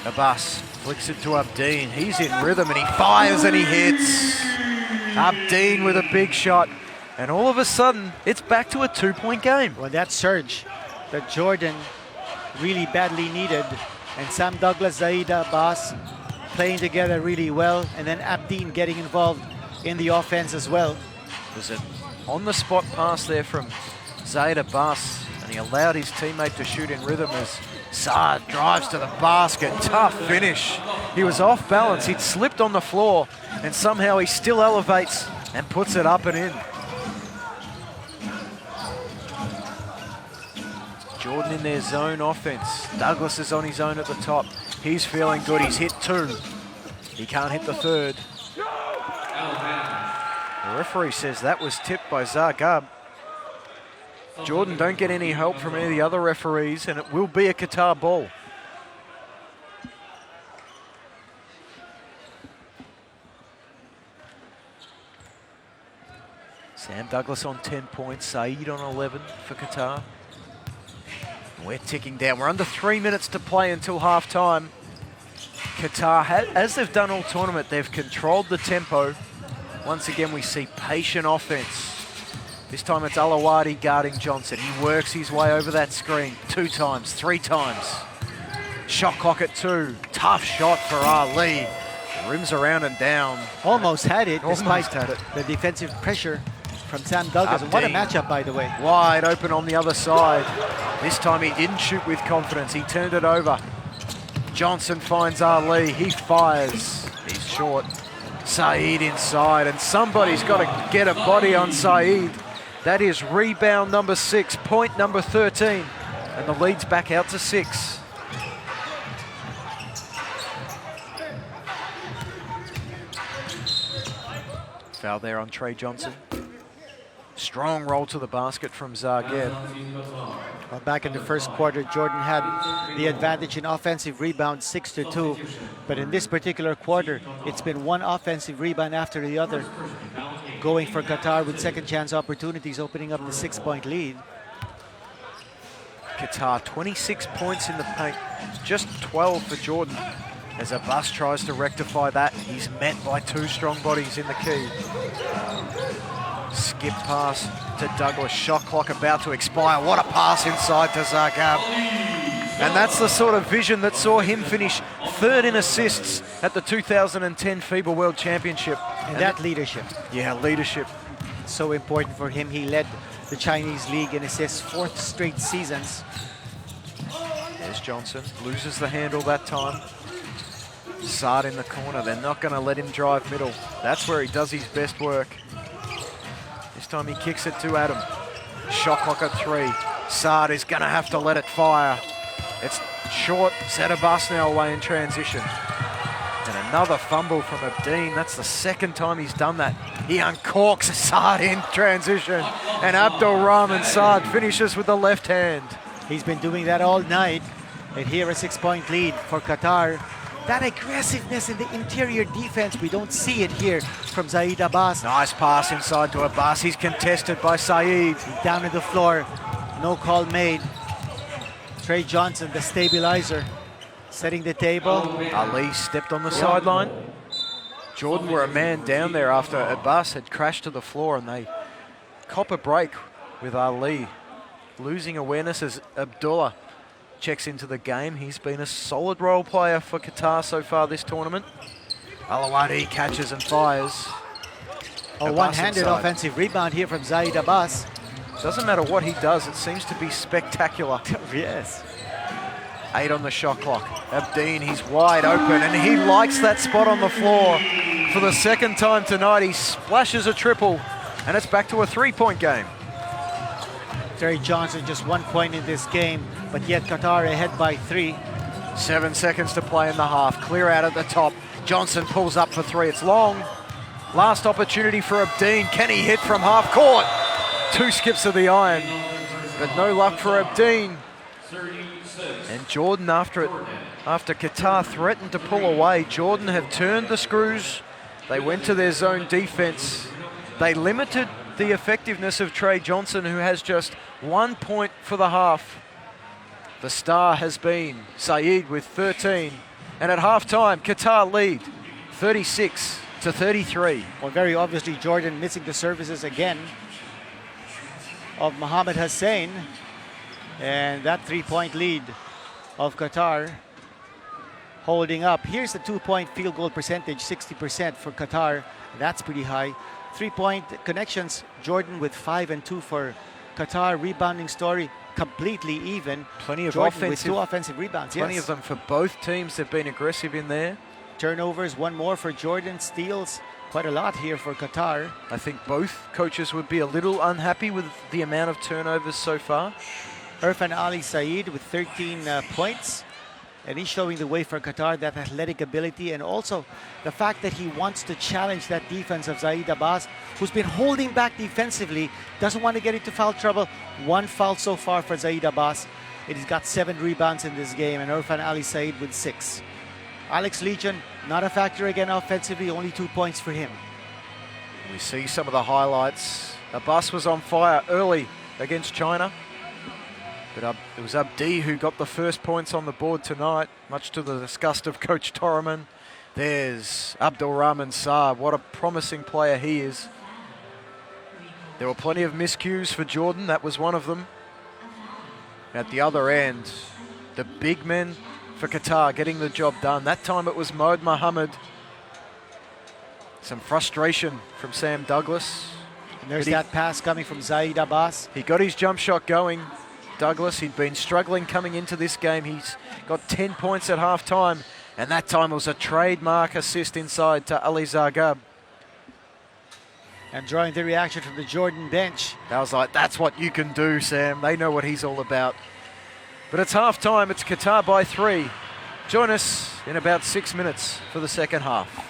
Abbas flicks it to Abdeen. He's in rhythm and he fires and he hits. Abdeen with a big shot. And all of a sudden, it's back to a 2-point game. Well, that surge that Jordan really badly needed. And Sam Douglas, Zaid Abbas playing together really well. And then Abdeen getting involved in the offense as well. There's an on-the-spot pass there from Zaid Abbas, and he allowed his teammate to shoot in rhythm as Saad drives to the basket. Tough finish. He was off balance. He'd slipped on the floor, and somehow he still elevates and puts it up and in. Jordan in their zone offense. Douglas is on his own at the top. He's feeling good. He's hit 2. He can't hit the 3rd. The referee says that was tipped by Zagab. Jordan don't get any help from any of the other referees, and it will be a Qatar ball. Sam Douglas on 10 points, Saeed on 11 for Qatar. We're ticking down. We're under 3 minutes to play until half-time. Qatar, as they've done all tournament, they've controlled the tempo. Once again, we see patient offense. This time it's Alawadi guarding Johnson. He works his way over that screen 2 times, 3 times. Shot clock at 2. Tough shot for Ali. Rims around and down. Almost had it, despite had it. The defensive pressure from Sam Douglas. And what a matchup, by the way. Wide open on the other side. This time he didn't shoot with confidence. He turned it over. Johnson finds Ali. He fires. He's short. Saeed inside, and somebody's got to get a body on Saeed. That is rebound number 6, point number 13. And the lead's back out to 6. Foul there on Trey Johnson. Strong roll to the basket from Zagreb. Well, back in the first quarter, Jordan had the advantage in offensive rebound, 6-2. But in this particular quarter, it's been one offensive rebound after the other, going for Qatar with second chance opportunities, opening up the 6-point lead. Qatar, 26 points in the paint, just 12 for Jordan. As Abbas tries to rectify that, he's met by 2 strong bodies in the key. Skip pass to Douglas, shot clock about to expire. What a pass inside to Zagreb. And that's the sort of vision that saw him finish third in assists at the 2010 FIBA World Championship. And that leadership. Yeah, leadership. So important for him. He led the Chinese league in assists 4th straight seasons. There's Johnson, loses the handle that time. Saad in the corner, they're not going to let him drive middle. That's where he does his best work. This time he kicks it to Adam. Shot clock at 3. Saad is going to have to let it fire. It's short, set a bus now away in transition. And another fumble from Abdeen. That's the second time he's done that. He uncorks Saad in transition. And Abdul Rahman Saad finishes with the left hand. He's been doing that all night. And here a 6-point lead for Qatar. That aggressiveness in the interior defense, we don't see it here from Zaid Abbas. Nice pass inside to Abbas. He's contested by Saeed. Down to the floor, no call made. Trey Johnson, the stabilizer, setting the table. Ali stepped on the sideline. Jordan were a man down there after Abbas had crashed to the floor, and they cop a break with Ali. Losing awareness as Abdullah checks into the game. He's been a solid role player for Qatar so far this tournament. Alawadi catches and fires. A one-handed offensive rebound here from Zaid Abbas. Doesn't matter what he does, it seems to be spectacular. Yes. 8 on the shot clock. Abdeen, he's wide open, and he likes that spot on the floor. For the second time tonight, he splashes a triple, and it's back to a 3-point game. Trey Johnson just 1 point in this game, but yet Qatar ahead by 3. 7 seconds to play in the half. Clear out at the top. Johnson pulls up for 3. It's long. Last opportunity for Abdeen. Can he hit from half court? 2 skips of the iron, but no luck for Abdeen. And Jordan, after Qatar threatened to pull away, Jordan have turned the screws. They went to their zone defense. They limited the effectiveness of Trey Johnson, who has just 1 point for the half. The star has been Saeed with 13. And at halftime, Qatar lead 36-33. Well, very obviously, Jordan missing the services again of Mohamed Hussein. And that 3-point lead of Qatar holding up. Here's the 2-point field goal percentage, 60% for Qatar. That's pretty high. 3-point connections, Jordan with 5 and 2 for Qatar. Rebounding story, completely even. Plenty of Jordan with 2 offensive rebounds. Plenty yes. of them for both teams. They've been aggressive in there. Turnovers, 1 more for Jordan. Steals, quite a lot here for Qatar. I think both coaches would be a little unhappy with the amount of turnovers so far. Irfan Ali Saeed with 13 points. And he's showing the way for Qatar, that athletic ability, and also the fact that he wants to challenge that defense of Zaid Abbas, who's been holding back defensively, doesn't want to get into foul trouble. 1 foul so far for Zaid Abbas. And he's got 7 rebounds in this game, and Irfan Ali Saeed with 6. Alex Legion, not a factor again offensively, only 2 points for him. We see some of the highlights. Abbas was on fire early against China. But it was Abdi who got the first points on the board tonight, much to the disgust of Coach Torreman. There's Abdul Rahman Saab. What a promising player he is. There were plenty of miscues for Jordan. That was one of them. At the other end, the big men for Qatar getting the job done. That time it was Mohd Mohammed. Some frustration from Sam Douglas. And there's that pass coming from Zaid Abbas. He got his jump shot going. Douglas, he'd been struggling coming into this game. He's got 10 points at halftime, and that time it was a trademark assist inside to Ali Zargab. And drawing the reaction from the Jordan bench. I was like, that's what you can do, Sam. They know what he's all about. But it's halftime. It's Qatar by 3. Join us in about 6 minutes for the second half.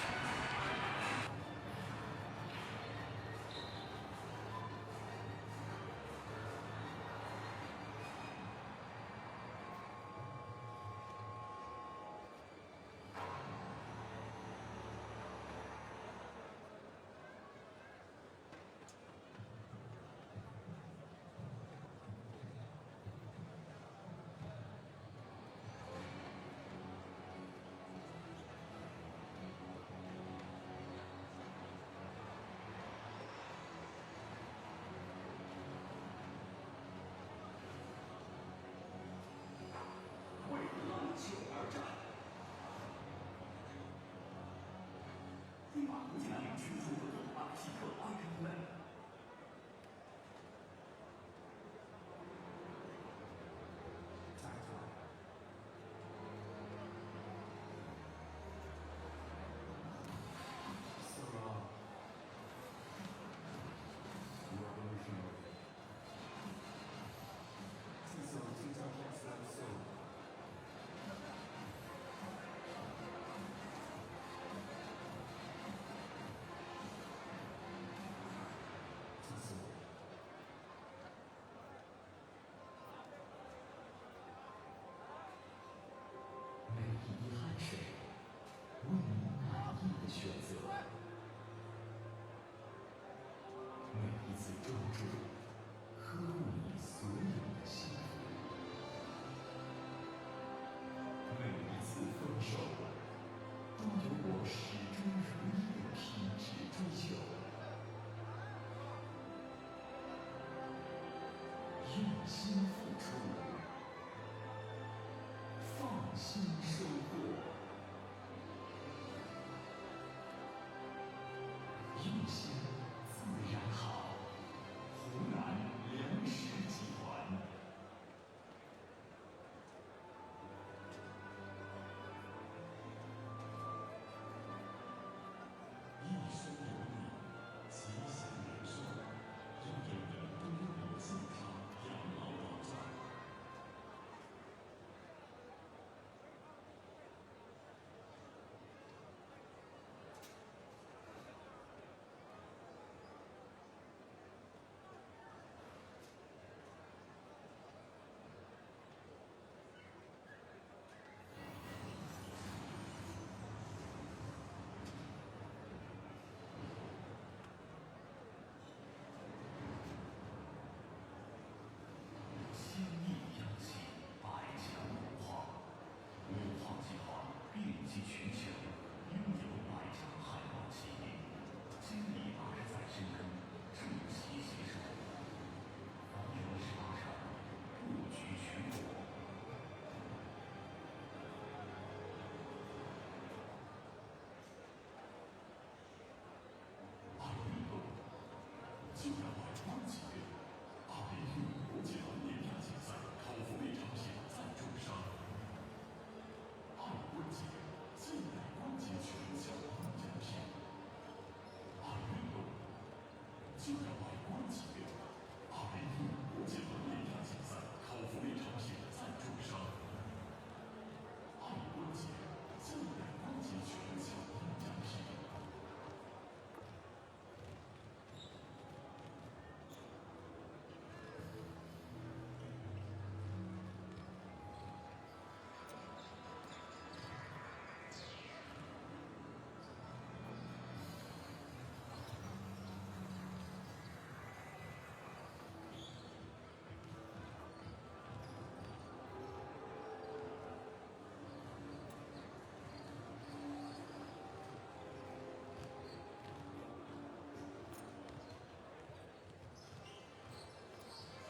每一滴汗水，为你满意的选择；每一次专注，呵护你所有的幸福；每一次分手，都有我始终如一的品质追求。用心付出，放心收获，用心自然好。湖南粮食集团。一生有你，吉祥年寿，让人人都拥有健康养老保障。千亿央企，百强文化，5号计划遍及全球，拥有100家海外企业，经历20载深耕，筑起携手，防御28场，布局全国。爱运动，就要百万级别。2015国际篮联亚锦赛考福利产品赞助商，爱关节近代关节全效营养品。爱运动就要爱关节。2015国际篮联亚锦赛考福利产品赞助商，爱关节近代关节全效营养品。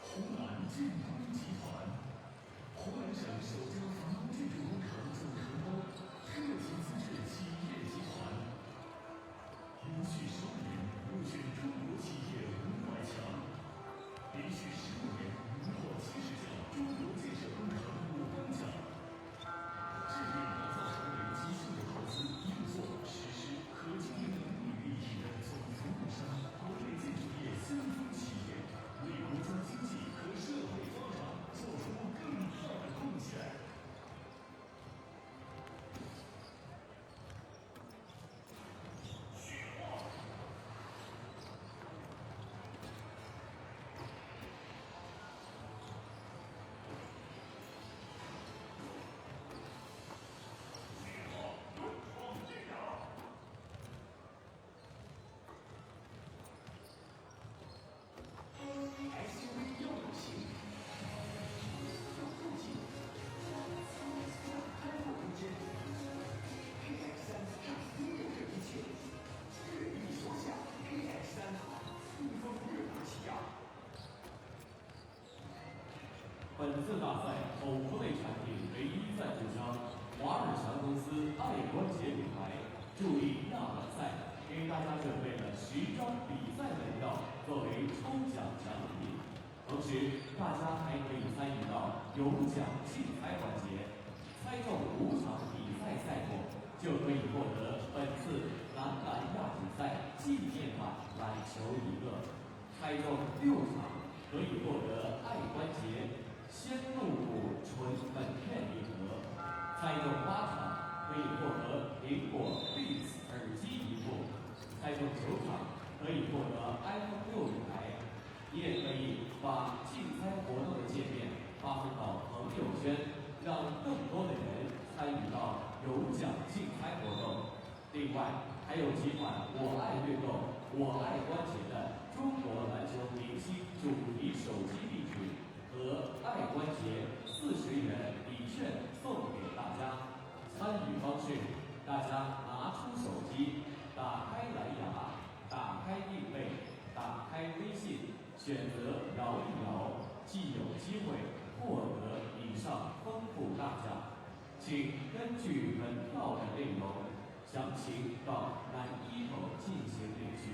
湖南建工集团，湖南省首家防工建筑工程总承包特级资质企业集团，连续10年入选中国企业500强，连续15年荣获70项中国建设工程5等奖，致力打造成为集社会投资、运作、实施和经营等领域一体的总服务商，国内建筑业先锋企业，为国家经济和社会发展做出更大的贡献。SUV 要有型，要够劲，开阔空间。KX3拥有这一切，锐意所向。KX3，逆风越过起亚。本次大赛口服类产品唯一赞助商华日强公司爱关节品牌，助力大满赛，给大家准备奖竞猜环节，猜中5场比赛赛果，就可以获得本次男篮亚锦赛纪念版篮球1个；猜中6场，可以获得爱关节鲜露骨纯粉片1盒；猜中8场，可以获得苹果 Beats 耳机1部；猜中9场，可以获得 iPhone 6台。你也可以把竞猜活动的界面发送到朋友圈，让更多的人参与到有奖竞猜活动。另外，还有几款我爱运动、我爱关节的中国篮球明星主题手机壁纸和爱关节40元礼券送给大家。参与方式：大家拿出手机，打开蓝牙，打开定位，打开微信。选择摇一摇，即有机会获得以上丰富大奖。请根据门票的内容详情到南一楼进行领取。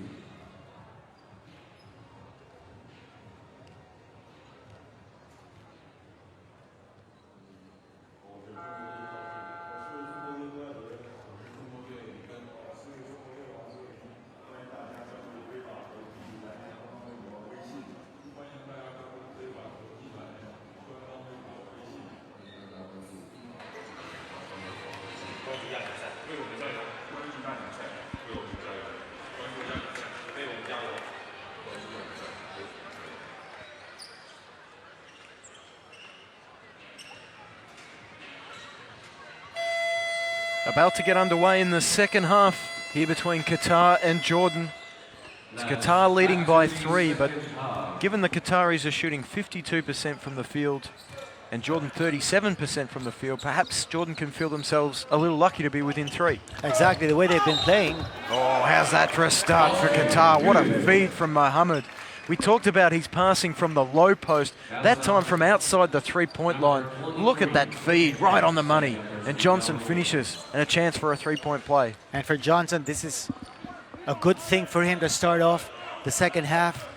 About to get underway in the second half here between Qatar and Jordan. It's Qatar leading by 3, but given the Qataris are shooting 52% from the field and Jordan 37% from the field, perhaps Jordan can feel themselves a little lucky to be within 3. Exactly the way they've been playing. Oh, how's that for a start for Qatar? What a feed from Mohammed. We talked about his passing from the low post, that time from outside the three-point line. Look at that feed, right on the money. And Johnson finishes, and a chance for a three-point play. And for Johnson, this is a good thing for him to start off the second half.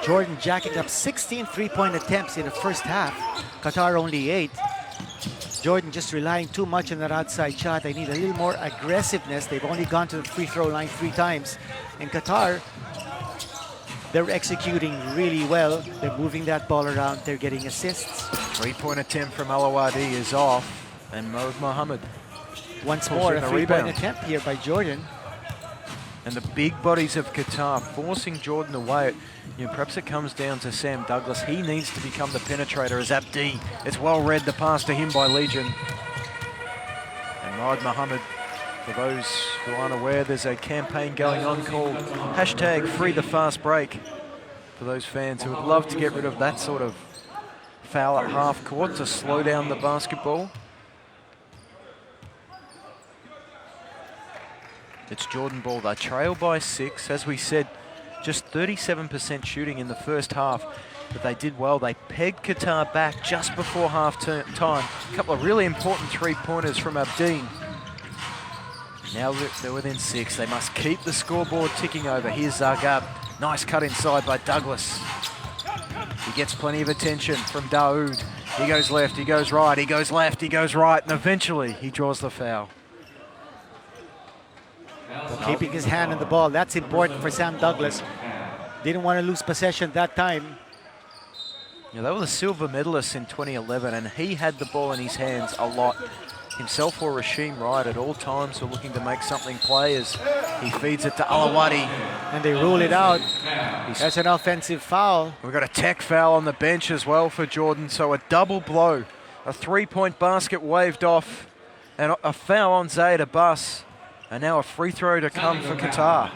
Jordan jacking up 16 three-point attempts in the first half. Qatar only 8. Jordan just relying too much on that outside shot. They need a little more aggressiveness. They've only gone to the free throw line 3 times. In Qatar, they're executing really well. They're moving that ball around. They're getting assists. Three-point attempt from Alawadi is off. And Mohammed. Once more, a three-point attempt here by Jordan. And the big bodies of Qatar forcing Jordan away. Perhaps it comes down to Sam Douglas. He needs to become the penetrator as Abdi. It's well read, the pass to him by Legion. And Mohammed, for those who aren't aware, there's a campaign going on called #FreeTheFastBreak. For those fans who would love to get rid of that sort of foul at half court to slow down the basketball. It's Jordan ball. They trail by 6. As we said, just 37% shooting in the first half, but they did well. They pegged Qatar back just before half time. A couple of really important three-pointers from Abdeen. Now they're within 6. They must keep the scoreboard ticking over. Here's Zargab. Nice cut inside by Douglas. He gets plenty of attention from Daoud. He goes left, he goes right, he goes left, he goes right, and eventually he draws the foul. Well, keeping his hand on the ball, that's important for Sam Douglas. Didn't want to lose possession that time. Yeah, they were the silver medalists in 2011, and he had the ball in his hands a lot. Himself or Rasheem Wright at all times were looking to make something play as he feeds it to Alawadi. And they rule it out. That's an offensive foul. We've got a tech foul on the bench as well for Jordan, so a double blow. A three-point basket waved off, and a foul on Zaid Abbas. And now a free throw to come for Qatar.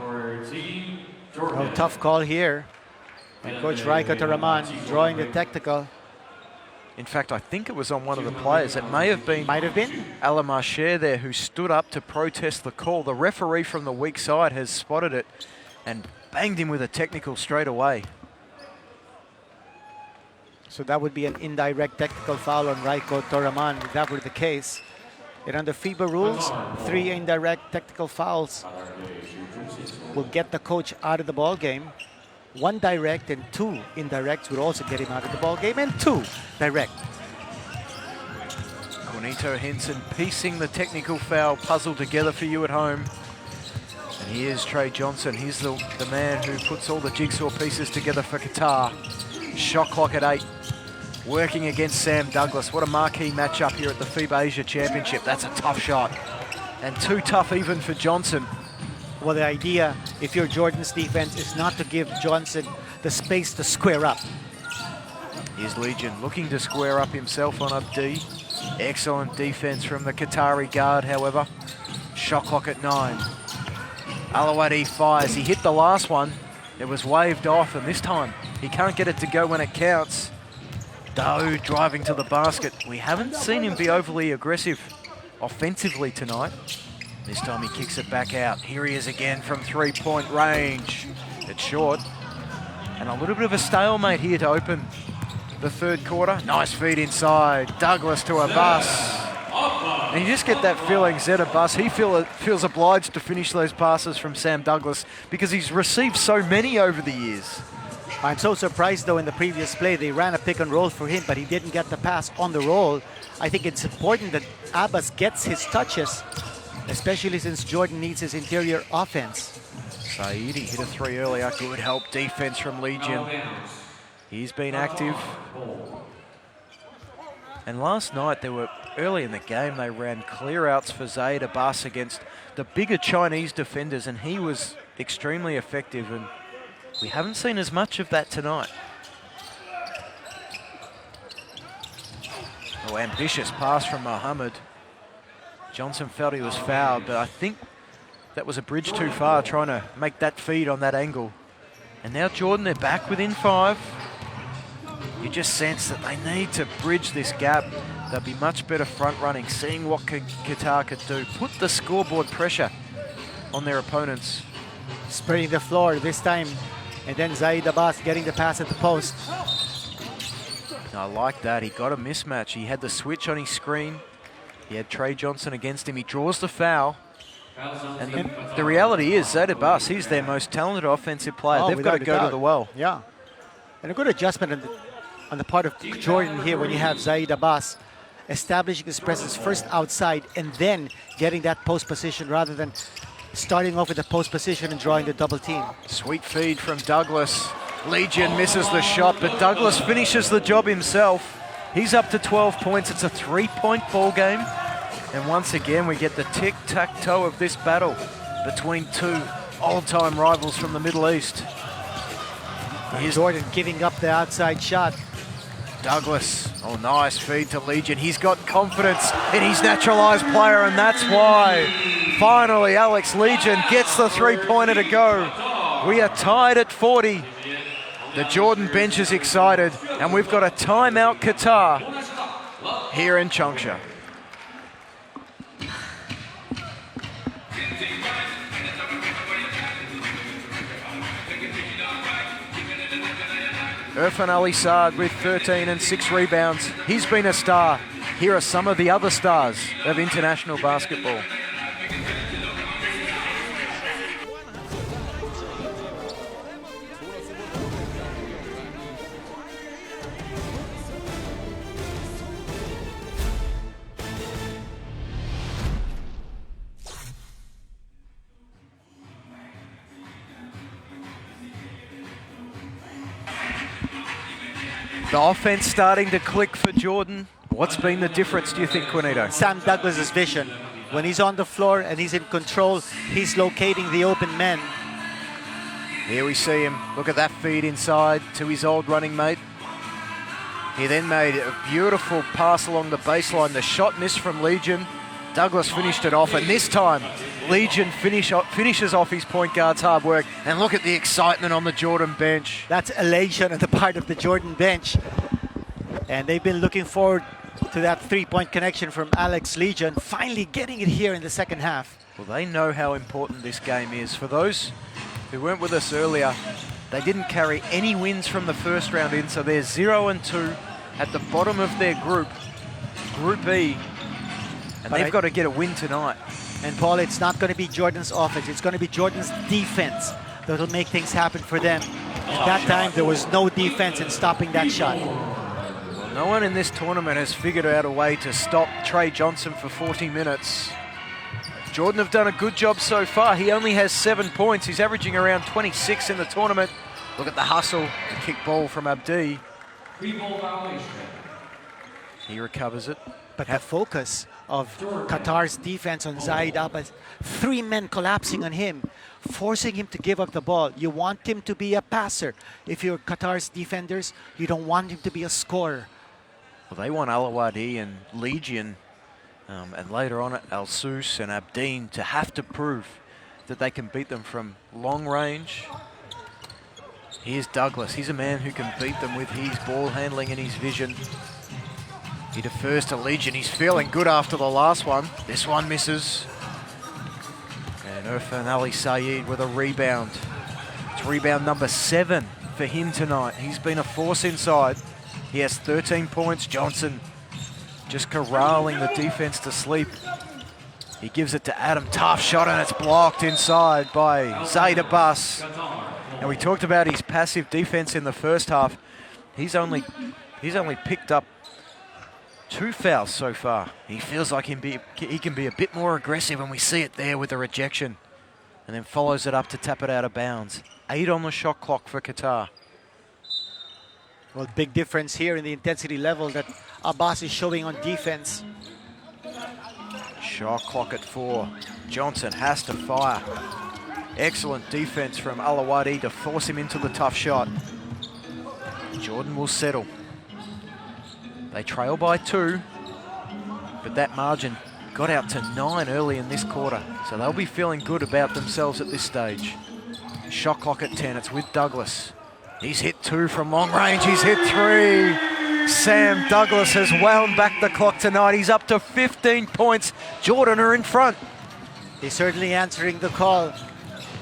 Oh, tough call here. And Coach Raiko Rahman drawing the technical. In fact, I think it was on one of the players. It may have been Alamar Sher there who stood up to protest the call. The referee from the weak side has spotted it and banged him with a technical straight away. So that would be an indirect technical foul on Raiko Rahman if that were the case. And under FIBA rules, 3 indirect technical fouls will get the coach out of the ball game. 1 direct and 2 indirects would also get him out of the ball game, and 2 direct. Juanito Henson piecing the technical foul puzzle together for you at home. And here's Trey Johnson. He's the man who puts all the jigsaw pieces together for Qatar. Shot clock at 8. Working against Sam Douglas. What a marquee matchup here at the FIBA Asia Championship. That's a tough shot. And too tough even for Johnson. Well, the idea, if you're Jordan's defense, is not to give Johnson the space to square up. Here's Legion looking to square up himself on a D. Excellent defense from the Qatari guard, however. Shot clock at 9. Alawadi fires. He hit the last one. It was waved off, and this time he can't get it to go when it counts. Doe driving to the basket. We haven't seen him be overly aggressive offensively tonight. This time he kicks it back out. Here he is again from 3-point range. It's short. And a little bit of a stalemate here to open the third quarter. Nice feed inside. Douglas to Abbas. And you just get that feeling, Zed Abbas, he feels obliged to finish those passes from Sam Douglas because he's received so many over the years. I'm so surprised, though, in the previous play, they ran a pick and roll for him, but he didn't get the pass on the roll. I think it's important that Abbas gets his touches, especially since Jordan needs his interior offense. Saidi hit a 3 earlier. Good help defense from Legion. He's been active. And last night, early in the game, they ran clear outs for Zaid Abbas against the bigger Chinese defenders, and he was extremely effective, and we haven't seen as much of that tonight. Oh, ambitious pass from Mohammed. Johnson felt he was fouled, but I think that was a bridge too far, trying to make that feed on that angle. And now Jordan, they're back within 5. You just sense that they need to bridge this gap. They'll be much better front running, seeing what Qatar could do. Put the scoreboard pressure on their opponents. Spreading the floor this time, and then Zaid Abbas getting the pass at the post. I like that. He got a mismatch. He had the switch on his screen. He had Trey Johnson against him. He draws the foul. And the reality is, Zaid Abbas, he's their most talented offensive player. They've got to go to the well. Yeah. And a good adjustment on the part of Jordan here when you have Zaid Abbas establishing his presence first outside and then getting that post position rather than starting off with the post position and drawing the double team. Sweet feed from Douglas. Legion misses the shot, but Douglas finishes the job himself. He's up to 12 points. It's a 3-point ball game. And once again, we get the tic-tac-toe of this battle between 2 old-time rivals from the Middle East. Here's Jordan giving up the outside shot. Douglas, oh, nice feed to Legion. He's got confidence in his naturalized player, and that's why finally Alex Legion gets the 3-pointer to go. We are tied at 40. The Jordan bench is excited, and we've got a timeout Qatar here in Changsha. Irfan Ali Saad with 13 and 6 rebounds. He's been a star. Here are some of the other stars of international basketball. The offense starting to click for Jordan. What's been the difference, do you think, Juanito? Sam Douglas's vision. When he's on the floor and he's in control, he's locating the open men. Here we see him. Look at that feed inside to his old running mate. He then made a beautiful pass along the baseline. The shot missed from Legion. Douglas finished it off, and this time Legion finishes off his point guard's hard work. And look at the excitement on the Jordan bench. That's elation on the part of the Jordan bench. And they've been looking forward to that 3-point connection from Alex Legion, finally getting it here in the second half. Well, they know how important this game is. For those who weren't with us earlier, they didn't carry any wins from the first round in, so they're 0-2 at the bottom of their group, Group E. And they've got to get a win tonight. And Paul, it's not going to be Jordan's offense. It's going to be Jordan's defense that'll make things happen for them. At that time, there was no defense in stopping that shot. Well, no one in this tournament has figured out a way to stop Trey Johnson for 40 minutes. Jordan have done a good job so far. He only has 7 points. He's averaging around 26 in the tournament. Look at the hustle, the kick ball from Abdi. He recovers it. But the focus of Qatar's defense on Zaid Abbas, 3 men collapsing on him, forcing him to give up the ball. You want him to be a passer. If you're Qatar's defenders, you don't want him to be a scorer. Well, they want Alawadi and Legion, and later on Al-Sus and Abdeen to have to prove that they can beat them from long range. Here's Douglas. He's a man who can beat them with his ball handling and his vision. He defers to Legion. He's feeling good after the last one. This one misses. And Irfan Ali Saeed with a rebound. It's rebound number 7 for him tonight. He's been a force inside. He has 13 points. Johnson just corralling the defense to sleep. He gives it to Adam. Tough shot, and it's blocked inside by Zaid Abbas. And we talked about his passive defense in the first half. He's only picked up 2 fouls so far. He feels like he can be a bit more aggressive, and we see it there with the rejection. And then follows it up to tap it out of bounds. 8 on the shot clock for Qatar. Well, big difference here in the intensity level that Abbas is showing on defense. Shot clock at 4. Johnson has to fire. Excellent defense from Alawadi to force him into the tough shot. Jordan will settle. They trail by 2, but that margin got out to 9 early in this quarter, so they'll be feeling good about themselves at this stage. Shot clock at 10, it's with Douglas. He's hit 2 from long range, he's hit 3. Sam Douglas has wound back the clock tonight. He's up to 15 points. Jordan are in front. He's certainly answering the call.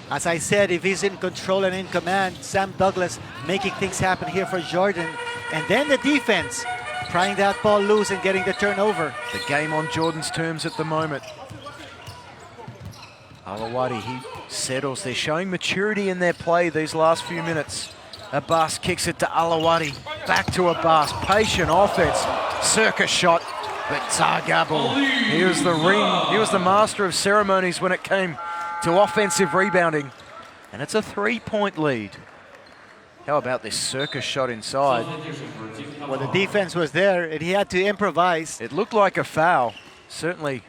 As I said, if he's in control and in command, Sam Douglas making things happen here for Jordan. And then the defense, prying that ball loose and getting the turnover. The game on Jordan's terms at the moment. Alawadi, he settles. They're showing maturity in their play these last few minutes. Abbas kicks it to Alawadi. Back to Abbas. Patient offense. Circus shot. But Zargabal, he was the master of ceremonies when it came to offensive rebounding. And it's a 3-point lead. How about this circus shot inside? Well, the defense was there, and he had to improvise. It looked like a foul. Certainly,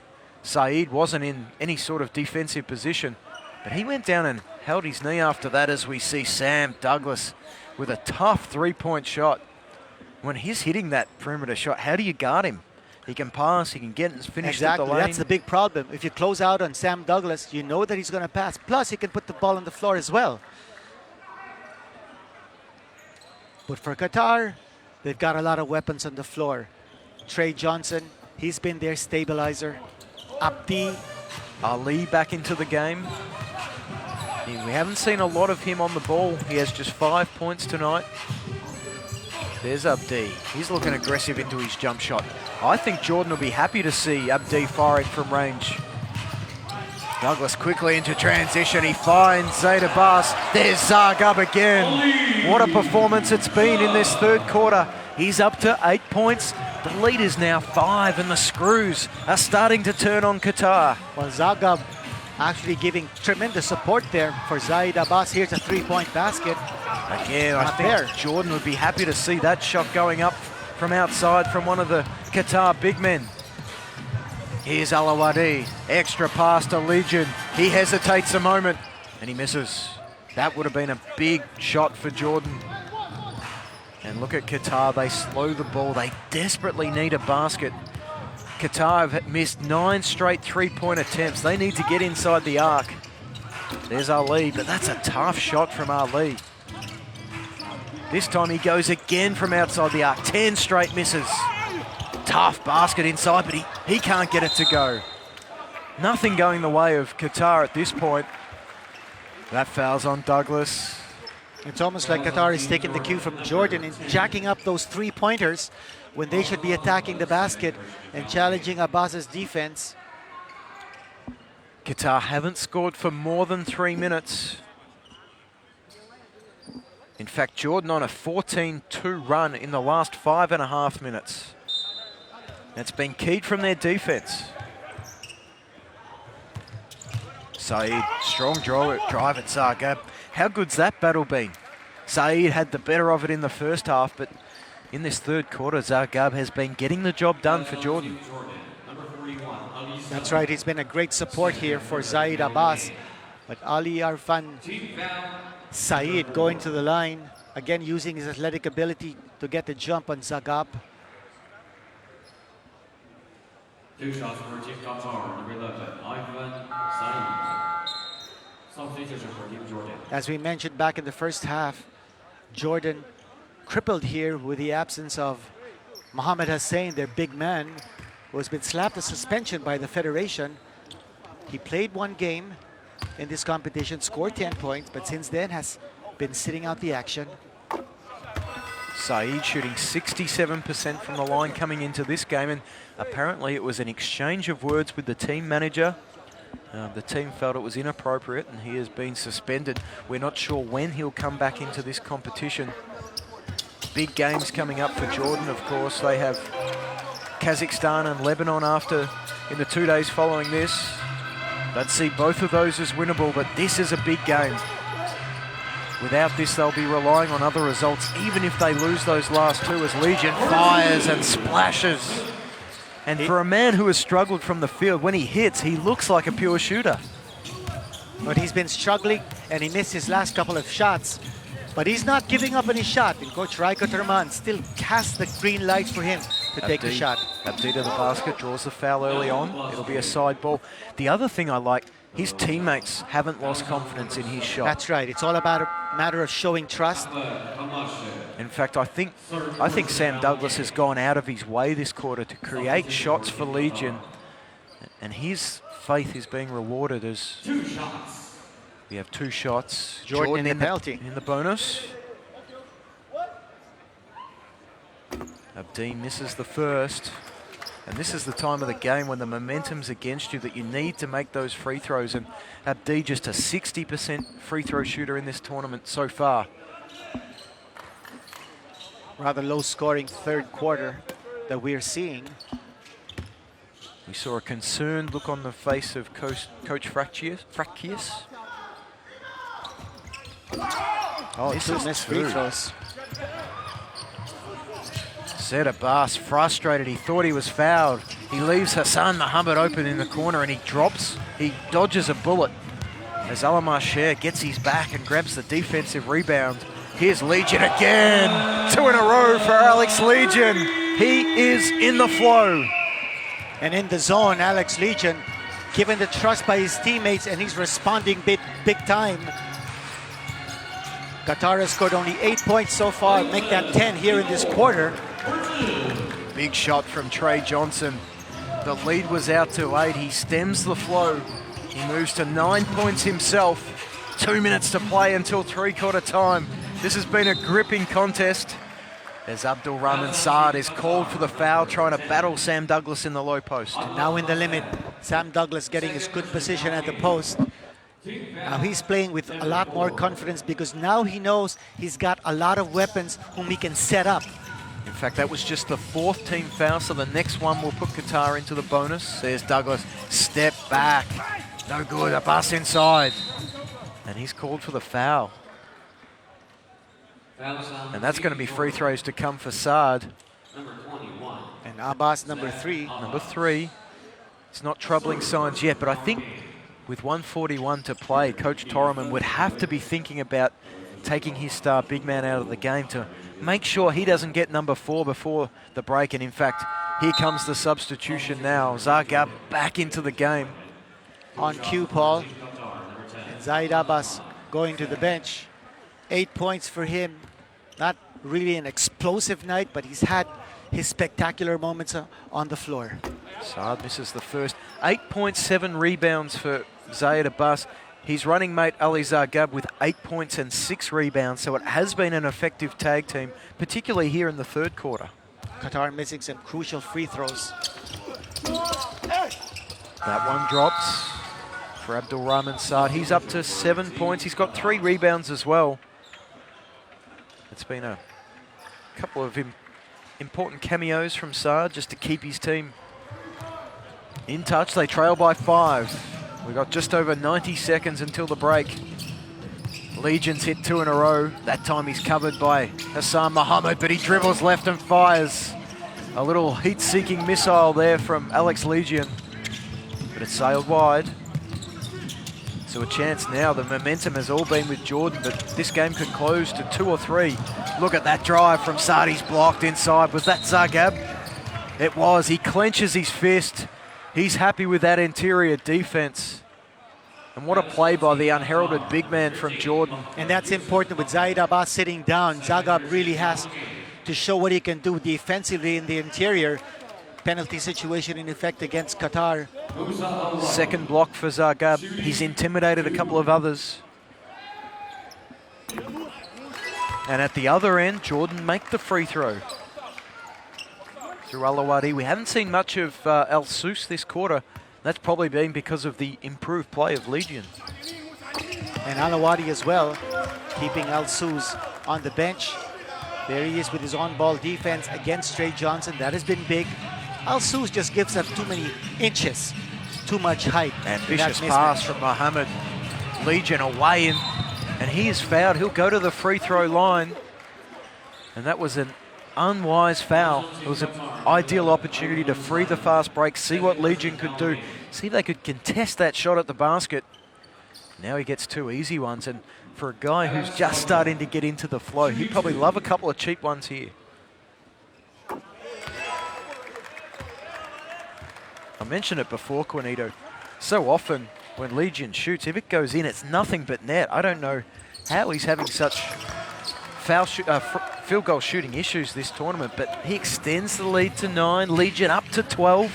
Saeed wasn't in any sort of defensive position, but he went down and held his knee after that, as we see Sam Douglas with a tough 3-point shot. When he's hitting that perimeter shot, how do you guard him? He can pass, he can get and finish exactly. at the lane. That's the big problem. If you close out on Sam Douglas, you know that he's going to pass. Plus, he can put the ball on the floor as well. But for Qatar, they've got a lot of weapons on the floor. Trey Johnson, he's been their stabilizer. Abdi. Ali back into the game. We haven't seen a lot of him on the ball. He has just 5 points tonight. There's Abdi. He's looking aggressive into his jump shot. I think Jordan will be happy to see Abdi firing from range. Douglas quickly into transition. He finds Zaid Abbas. There's Zargab again. What a performance it's been in this third quarter. He's up to 8 points. The lead is now 5, and the screws are starting to turn on Qatar. Well, Zargab actually giving tremendous support there for Zaid Abbas. Here's a 3-point basket. Again, I think Jordan would be happy to see that shot going up from outside from one of the Qatar big men. Here's Alawadi, extra pass to Legion. He hesitates a moment and he misses. That would have been a big shot for Jordan. And look at Qatar, they slow the ball. They desperately need a basket. Qatar have missed 9 straight 3-point attempts. They need to get inside the arc. There's Ali, but that's a tough shot from Ali. This time he goes again from outside the arc. 10 straight misses. Tough basket inside, but he can't get it to go. Nothing going the way of Qatar at this point. That foul's on Douglas. It's almost like Qatar is taking the cue from Jordan and jacking up those 3-pointers when they should be attacking the basket and challenging Abbas's defense. Qatar haven't scored for more than 3 minutes. In fact, Jordan on a 14-2 run in the last 5.5 minutes. That's been keyed from their defense. Saeed, strong drive at Zagab. How good's that battle been? Saeed had the better of it in the first half, but in this third quarter, Zagab has been getting the job done for Jordan. That's right, he's been a great support here for Zaid Abbas. But Ali Arfan Saeed going to the line, again using his athletic ability to get the jump on Zagab. 2 shots for Team Qatar, number 11, Ivan Saeed. Substitution for Team Jordan. As we mentioned back in the first half, Jordan crippled here with the absence of Mohamed Hussein, their big man, who has been slapped a suspension by the Federation. He played 1 game in this competition, scored 10 points, but since then has been sitting out the action. Saeed shooting 67% from the line coming into this game, and apparently it was an exchange of words with the team manager. The team felt it was inappropriate and he has been suspended. We're not sure when he'll come back into this competition. Big games coming up for Jordan, of course. They have Kazakhstan and Lebanon in the 2 days following this. They'd see both of those as winnable, but this is a big game. Without this, they'll be relying on other results, even if they lose those last 2, as Legion fires and splashes. And for a man who has struggled from the field, when he hits, he looks like a pure shooter. But he's been struggling and he missed his last couple of shots. But he's not giving up any shot. And Coach Raiko Terman still casts the green lights for him to take the shot. Abdi to the basket, draws the foul early on. It'll be a side ball. The other thing I like, his teammates haven't lost confidence in his shot. That's right. It's all about a matter of showing trust. In fact, I think Sam Douglas has gone out of his way this quarter to create shots for Legion. And his faith is being rewarded as 2 shots. we have 2 shots. Jordan in the penalty. In the bonus. Abdi misses the first. And this is the time of the game when the momentum's against you that you need to make those free throws. And Abdi just a 60% free throw shooter in this tournament so far. Rather low scoring third quarter that we're seeing. We saw a concerned look on the face of Coach Fracchius. Oh, 2 missed free throws. Zaid Abbas frustrated. He thought he was fouled. He leaves Hassan Mohammed open in the corner and he dodges a bullet as Alamar Sher gets his back and grabs the defensive rebound. Here's Legion again. 2 in a row for Alex Legion. He is in the flow. And in the zone, Alex Legion, given the trust by his teammates, and he's responding big time. Qatar has scored only 8 points so far, make that 10 here in this quarter. Big shot from Trey Johnson. The lead was out to 8. He stems the flow. He moves to 9 points himself. 2 minutes to play until 3/4 time. This has been a gripping contest as Abdul Rahman Saad is called for the foul, trying to battle Sam Douglas in the low post. Now in the limit, Sam Douglas getting his good position at the post. Now he's playing with a lot more confidence because now he knows he's got a lot of weapons whom he can set up. In fact, that was just the 4th team foul, so the next one will put Qatar into the bonus. There's Douglas, step back. No good, Abbas inside. And he's called for the foul. And that's going to be free throws to come for Saad. Number 21. And Abbas, number 3. Number 3. It's not troubling signs yet, but I think with 1:41 to play, Coach Torreman would have to be thinking about taking his star big man out of the game to make sure he doesn't get number 4 before the break. And in fact, here comes the substitution now. Zagab back into the game. On cue, Paul. And Zaid Abbas going to the bench. 8 points for him. Not really an explosive night, but he's had his spectacular moments on the floor. Saad misses the first. 8.7 rebounds for Zaid Abbas. His running mate Ali Zagab with 8 points and 6 rebounds, so it has been an effective tag team, particularly here in the third quarter. Qatar missing some crucial free throws. That one drops for Abdul Rahman Saad. He's up to 7 points. He's got 3 rebounds as well. It's been a couple of important cameos from Saad just to keep his team in touch. They trail by 5. We've got just over 90 seconds until the break. Legion's hit 2 in a row. That time he's covered by Hassan Mohammed, but he dribbles left and fires. A little heat-seeking missile there from Alex Legion, but it sailed wide. So a chance now. The momentum has all been with Jordan, but this game could close to 2 or 3. Look at that drive from Saad. He's blocked inside. Was that Zagab? It was. He clenches his fist. He's happy with that interior defense. And what a play by the unheralded big man from Jordan. And that's important with Zaid Abbas sitting down. Zagab really has to show what he can do defensively in the interior. Penalty situation in effect against Qatar. Second block for Zagab. He's intimidated a couple of others. And at the other end, Jordan make the free throw. Through Alawadi. We haven't seen much of Al Sous this quarter. That's probably been because of the improved play of Legion. And Alawadi as well, keeping Al Sous on the bench. There he is with his on-ball defense against Trey Johnson. That has been big. Al Sous just gives up too many inches, too much height. Ambitious pass from Mohammed. Legion away, and he is fouled. He'll go to the free throw line. And that was an unwise foul. It was an ideal opportunity to free the fast break, see what Legion could do, see if they could contest that shot at the basket. Now he gets 2 easy ones, and for a guy who's just starting to get into the flow, he'd probably love a couple of cheap ones here. I mentioned it before, Juanito. So often when Legion shoots, if it goes in, it's nothing but net. I don't know how he's having such field goal shooting issues this tournament, but he extends the lead to 9, Legion up to 12.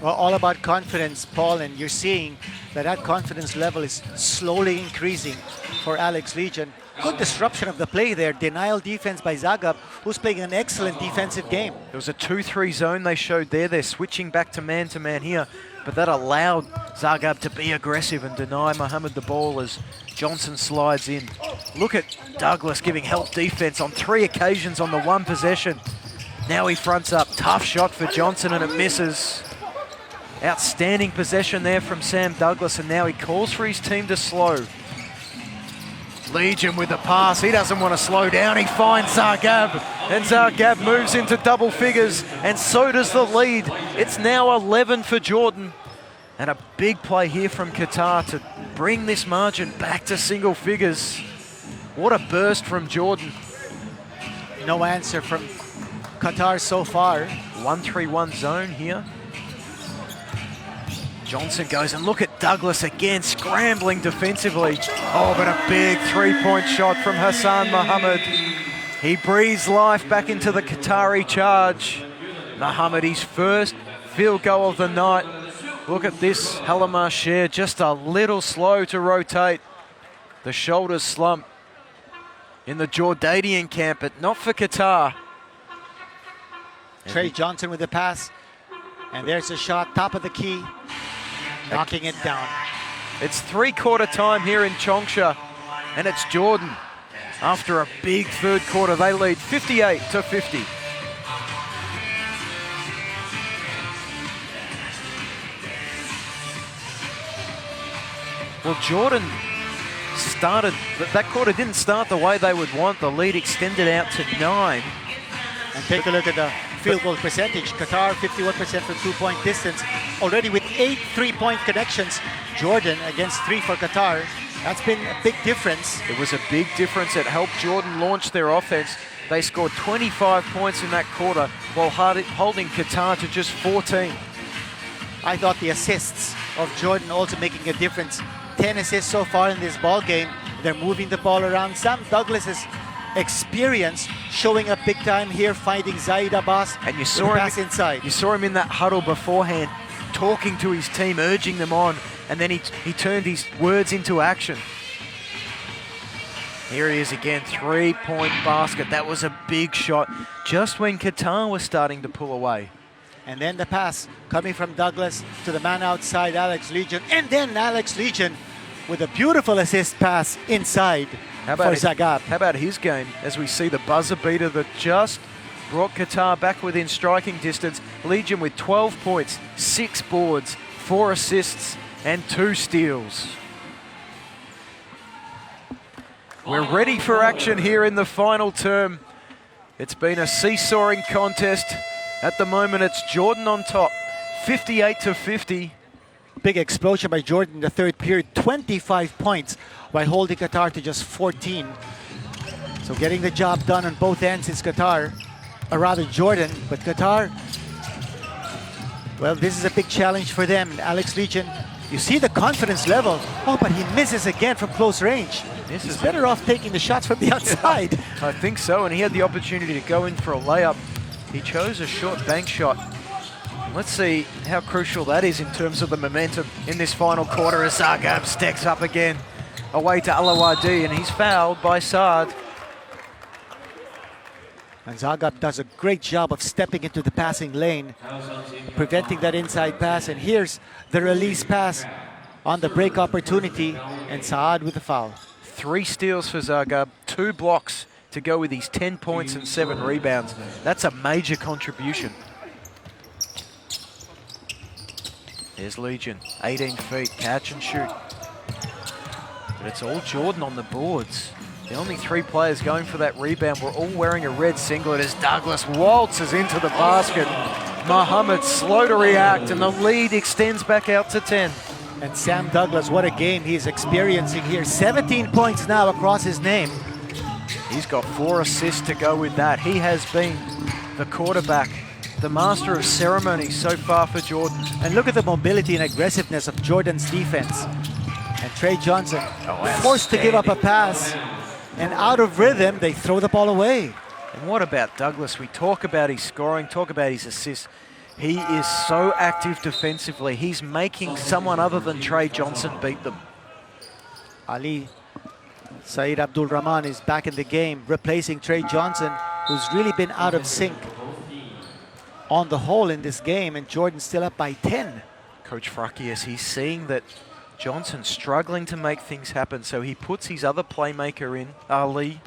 Well, all about confidence, Paul, and you're seeing that that confidence level is slowly increasing for Alex Legion. Good disruption of the play there. Denial defense by Zagab, who's playing an excellent defensive game. It was a 2-3 zone they showed there. They're switching back to man here, but that allowed Zagab to be aggressive and deny Mohammed the ball as Johnson slides in. Look at Douglas giving help defense on 3 occasions on the 1 possession. Now he fronts up. Tough shot for Johnson and it misses. Outstanding possession there from Sam Douglas, and now he calls for his team to slow. Legion with the pass. He doesn't want to slow down. He finds Zagab, and Zagab moves into double figures, and so does the lead. It's now 11 for Jordan, and a big play here from Qatar to bring this margin back to single figures. What a burst from Jordan. No answer from Qatar so far. 1-3-1 zone here. Johnson goes, and look at Douglas again, scrambling defensively. Oh, but a big 3-point shot from Hassan Mohammed. He breathes life back into the Qatari charge. Mohammed, his first field goal of the night. Look at this, Halamasher, just a little slow to rotate. The shoulders slump in the Jordanian camp, but not for Qatar. Trey Johnson with the pass. And there's a shot, top of the key. Knocking it down. It's 3-quarter time here in Changsha, and it's Jordan. After a big third quarter, they lead 58-50. Well, Jordan started, that quarter didn't start the way they would want. The lead extended out to 9. And take a look at the field goal percentage. Qatar 51% from 2-point distance. Already with 8 3-point connections. Jordan against 3 for Qatar. That's been a big difference. It was a big difference. It helped Jordan launch their offense. They scored 25 points in that quarter while holding Qatar to just 14. I thought the assists of Jordan also making a difference. 10 assists so far in this ball game. They're moving the ball around. Sam Douglas's experience showing up big time here, finding Zaid Abbas, and you saw him pass inside. You saw him in that huddle beforehand, talking to his team, urging them on, and then he turned his words into action. Here he is again, 3-point basket. That was a big shot just when Qatar was starting to pull away. And then the pass coming from Douglas to the man outside, Alex Legion, and then Alex Legion with a beautiful assist pass inside. How for about Zagab. How about his game as we see the buzzer beater that just brought Qatar back within striking distance. Legion with 12 points, 6 boards, 4 assists and 2 steals. We're ready for action here in the final term. It's been a seesawing contest. At the moment it's Jordan on top, 58-50. Big explosion by Jordan in the third period, 25 points by holding Qatar to just 14. So getting the job done on both ends is Qatar, or rather Jordan, but Qatar, well, this is a big challenge for them. And Alex Legion, you see the confidence level. Oh, but he misses again from close range. He's better off taking the shots from the outside. I think so, and he had the opportunity to go in for a layup. He chose a short bank shot. Let's see how crucial that is in terms of the momentum in this final quarter as Zagab stacks up again. Away to Alawadi, and he's fouled by Saad. And Zagab does a great job of stepping into the passing lane, preventing that inside pass. And here's the release pass on the break opportunity, and Saad with the foul. 3 steals for Zagab, 2 blocks to go with his 10 points and 7 rebounds. That's a major contribution. There's Legion, 18 feet, catch and shoot. But it's all Jordan on the boards. The only 3 players going for that rebound were all wearing a red singlet as Douglas waltzes into the basket. Mohammed slow to react, and the lead extends back out to 10. And Sam Douglas, what a game he's experiencing here. 17 points now across his name. He's got 4 assists to go with that. He has been the quarterback, the master of ceremonies so far for Jordan. And look at the mobility and aggressiveness of Jordan's defense. And Trey Johnson forced to give up a pass. And out of rhythm, they throw the ball away. And what about Douglas? We talk about his scoring, talk about his assists. He is so active defensively. He's making someone other than Trey Johnson beat them. Ali Saeed Abdul Rahman is back in the game, replacing Trey Johnson, who's really been out of sync on the whole in this game, and Jordan's still up by 10. Coach Frakias, he's seeing that Johnson's struggling to make things happen, so he puts his other playmaker in, Ali.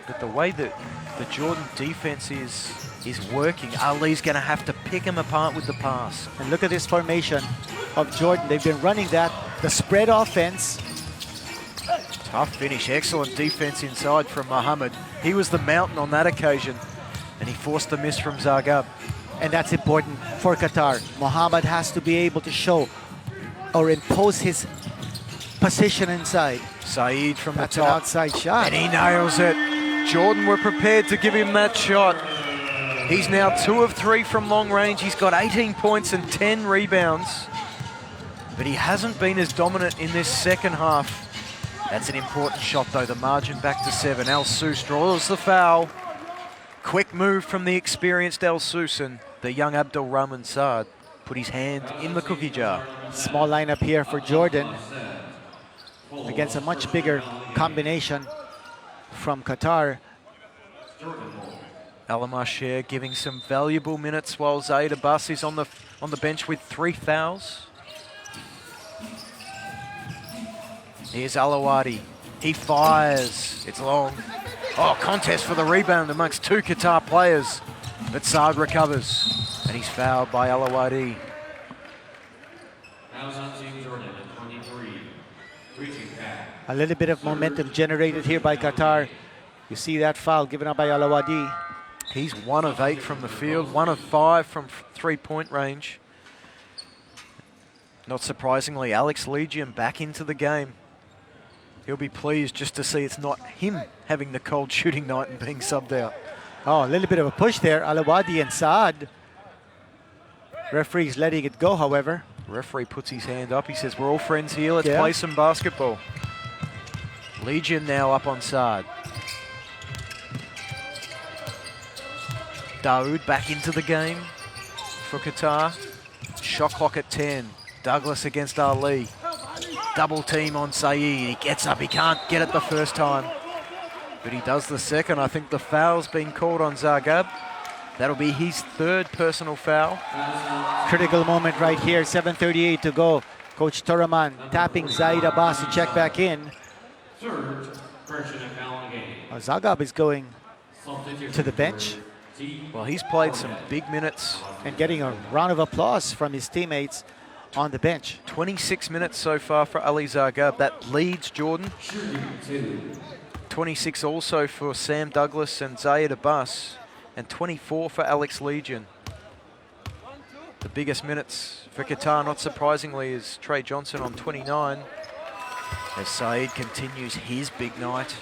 But the way that the Jordan defense is working, Ali's going to have to pick him apart with the pass. And look at this formation of Jordan. They've been running that, the spread offense. Tough finish, excellent defense inside from Mohammed. He was the mountain on that occasion, and he forced the miss from Zagab. And that's important for Qatar. Mohammed has to be able to show or impose his position inside. Saeed from the That's top. an outside shot. And he nails it. Jordan were prepared to give him that shot. He's now 2 of 3 from long range. He's got 18 points and 10 rebounds. But he hasn't been as dominant in this second half. That's an important shot though, the margin back to 7. Al Sous draws the foul. Quick move from the experienced Al Sous, and the young Abdul Rahman Saad put his hand in the cookie jar. Small lineup here for Jordan against a much bigger combination from Qatar. Alamasher giving some valuable minutes while Zaid Abbas is on the bench with 3 fouls. Here's Alawadi. He fires. It's long. Oh, contest for the rebound amongst 2 Qatar players. But Saad recovers. And he's fouled by Alawadi. A little bit of momentum generated here by Qatar. You see that foul given up by Alawadi. He's 1 of 8 from the field, 1 of 5 from 3-point range. Not surprisingly, Alex Legion back into the game. He'll be pleased just to see it's not him having the cold shooting night and being subbed out. Oh, a little bit of a push there. Alawadi and Saad. Referee's letting it go, however. Referee puts his hand up. He says, we're all friends here. Let's play some basketball. Legion now up on Saad. Daoud back into the game for Qatar. Shot clock at 10. Douglas against Ali. Double team on Saeed. He gets up. He can't get it the first time. But he does the second. I think the foul's been called on Zagab. That'll be his 3rd personal foul. Critical moment right here. 7:38 to go. Coach Toraman tapping Zaid Abbas to check back in. Zagab is going to the bench Well, he's played some big minutes. and getting a round of applause from his teammates on the bench. 26 minutes so far for Ali Zagab. That leads Jordan. 26 also for Sam Douglas and Zayed Abbas. And 24 for Alex Legion. The biggest minutes for Qatar, not surprisingly, is Trey Johnson on 29. As Saeed continues his big night.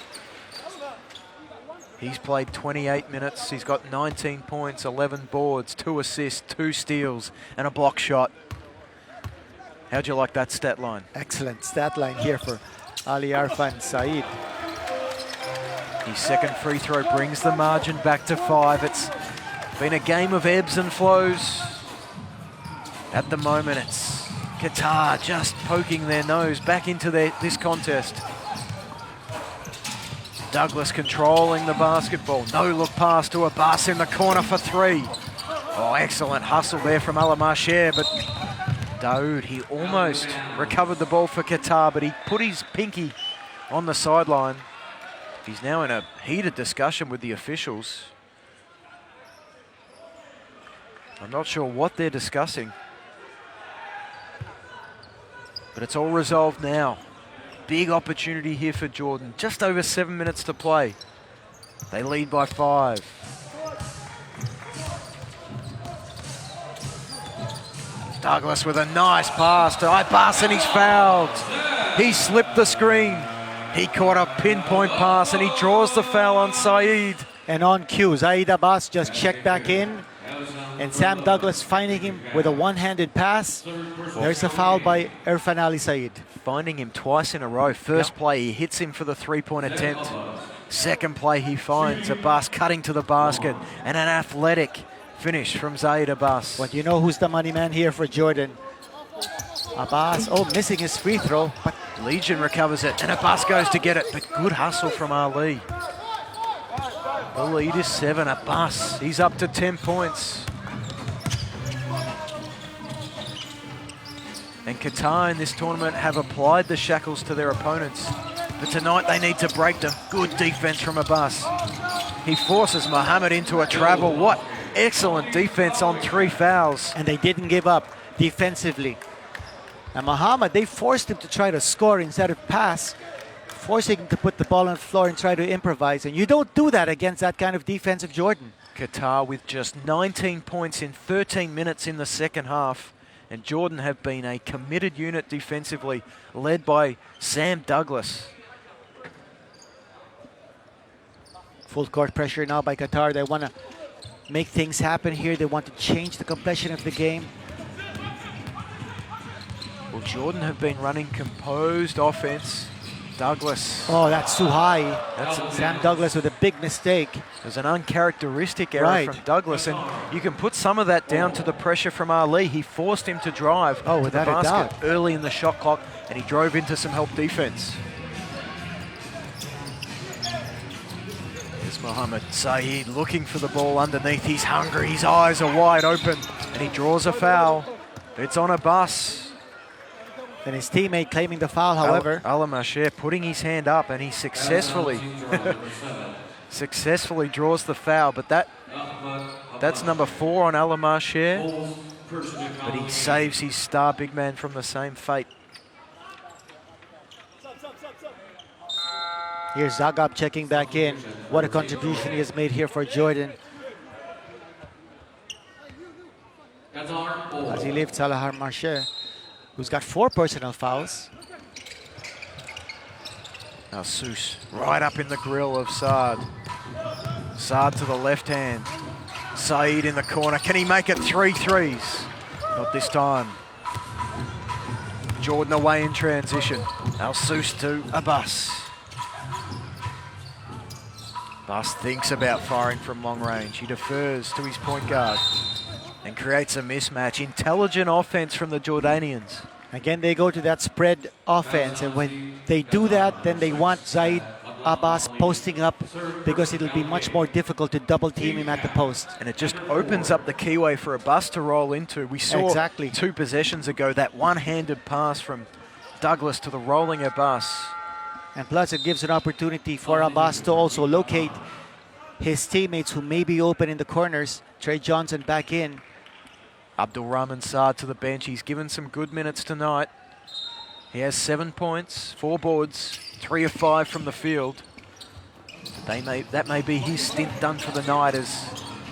He's played 28 minutes. He's got 19 points, 11 boards, 2 assists, 2 steals, and a block shot. How'd you like that stat line? Excellent stat line here for Ali Arfan Saeed. His second free throw brings the margin back to 5. It's been a game of ebbs and flows. At the moment, it's Qatar just poking their nose back into this contest. Douglas controlling the basketball. No look pass to Abbas in the corner for 3. Oh, excellent hustle there from Alamasher, but Daoud, he almost recovered the ball for Qatar, but he put his pinky on the sideline. He's now in a heated discussion with the officials. I'm not sure what they're discussing, but it's all resolved now. Big opportunity here for Jordan. Just over 7 minutes to play. They lead by 5. Douglas with a nice pass to Abbas and he's fouled. He slipped the screen. He caught a pinpoint pass and he draws the foul on Saeed. And on cue, Zayed Abbas just checked back in. And Sam Douglas finding him with a one-handed pass. There's a foul by Irfan Ali Saeed. Finding him twice in a row. First play, he hits him for the three-point attempt. Second play, he finds Abbas cutting to the basket. And an athletic finish from Zayed Abbas. But you know who's the money man here for Jordan? Abbas, missing his free throw. But Legion recovers it, and Abbas goes to get it. But good hustle from Ali. The lead is 7. Abbas, he's up to 10 points. And Qatar in this tournament have applied the shackles to their opponents. But tonight they need to break them. Good defense from Abbas. He forces Mohammed into a travel. What excellent defense on 3 fouls. And they didn't give up defensively. And Mohammed, they forced him to try to score instead of pass, forcing him to put the ball on the floor and try to improvise. And you don't do that against that kind of defensive Jordan. Qatar with just 19 points in 13 minutes in the second half. And Jordan have been a committed unit defensively, led by Sam Douglas. Full court pressure now by Qatar. They want to make things happen here. They want to change the complexion of the game. Well, Jordan have been running composed offense. Douglas. Oh, that's too high. That's Sam Douglas with a big mistake. There's an uncharacteristic error from Douglas, and you can put some of that down to the pressure from Ali. He forced him to drive to the without a basket doubt. early in the shot clock, and he drove into some help defense. Here's Mohammed Saeed looking for the ball underneath. He's hungry. His eyes are wide open, and he draws a foul. It's on Abbas. And his teammate claiming the foul, however. Alamasher putting his hand up, and he successfully successfully draws the foul. But that's number 4 on Alamasher. But he saves his star big man from the same fate. Here's Zagab checking back in. What a contribution he has made here for Jordan. As he lifts Alamasher, who's got 4 personal fouls. Now Seuss right up in the grill of Saad. Saad to the left hand. Saeed in the corner. Can he make it 3 threes? Not this time. Jordan away in transition. Now Seuss to Abbas. Abbas thinks about firing from long range. He defers to his point guard and creates a mismatch. Intelligent offense from the Jordanians. Again, they go to that spread offense, and when they do that, then they want Zayed Abbas posting up because it'll be much more difficult to double team him at the post. And it just opens up the keyway for Abbas to roll into. We saw 2 possessions ago that one-handed pass from Douglas to the rolling Abbas. And plus it gives an opportunity for Abbas to also locate his teammates who may be open in the corners. Trey Johnson back in. Abdul Rahman Saad to the bench. He's given some good minutes tonight. He has 7 points, 4 boards, 3 of 5 from the field. That may be his stint done for the night as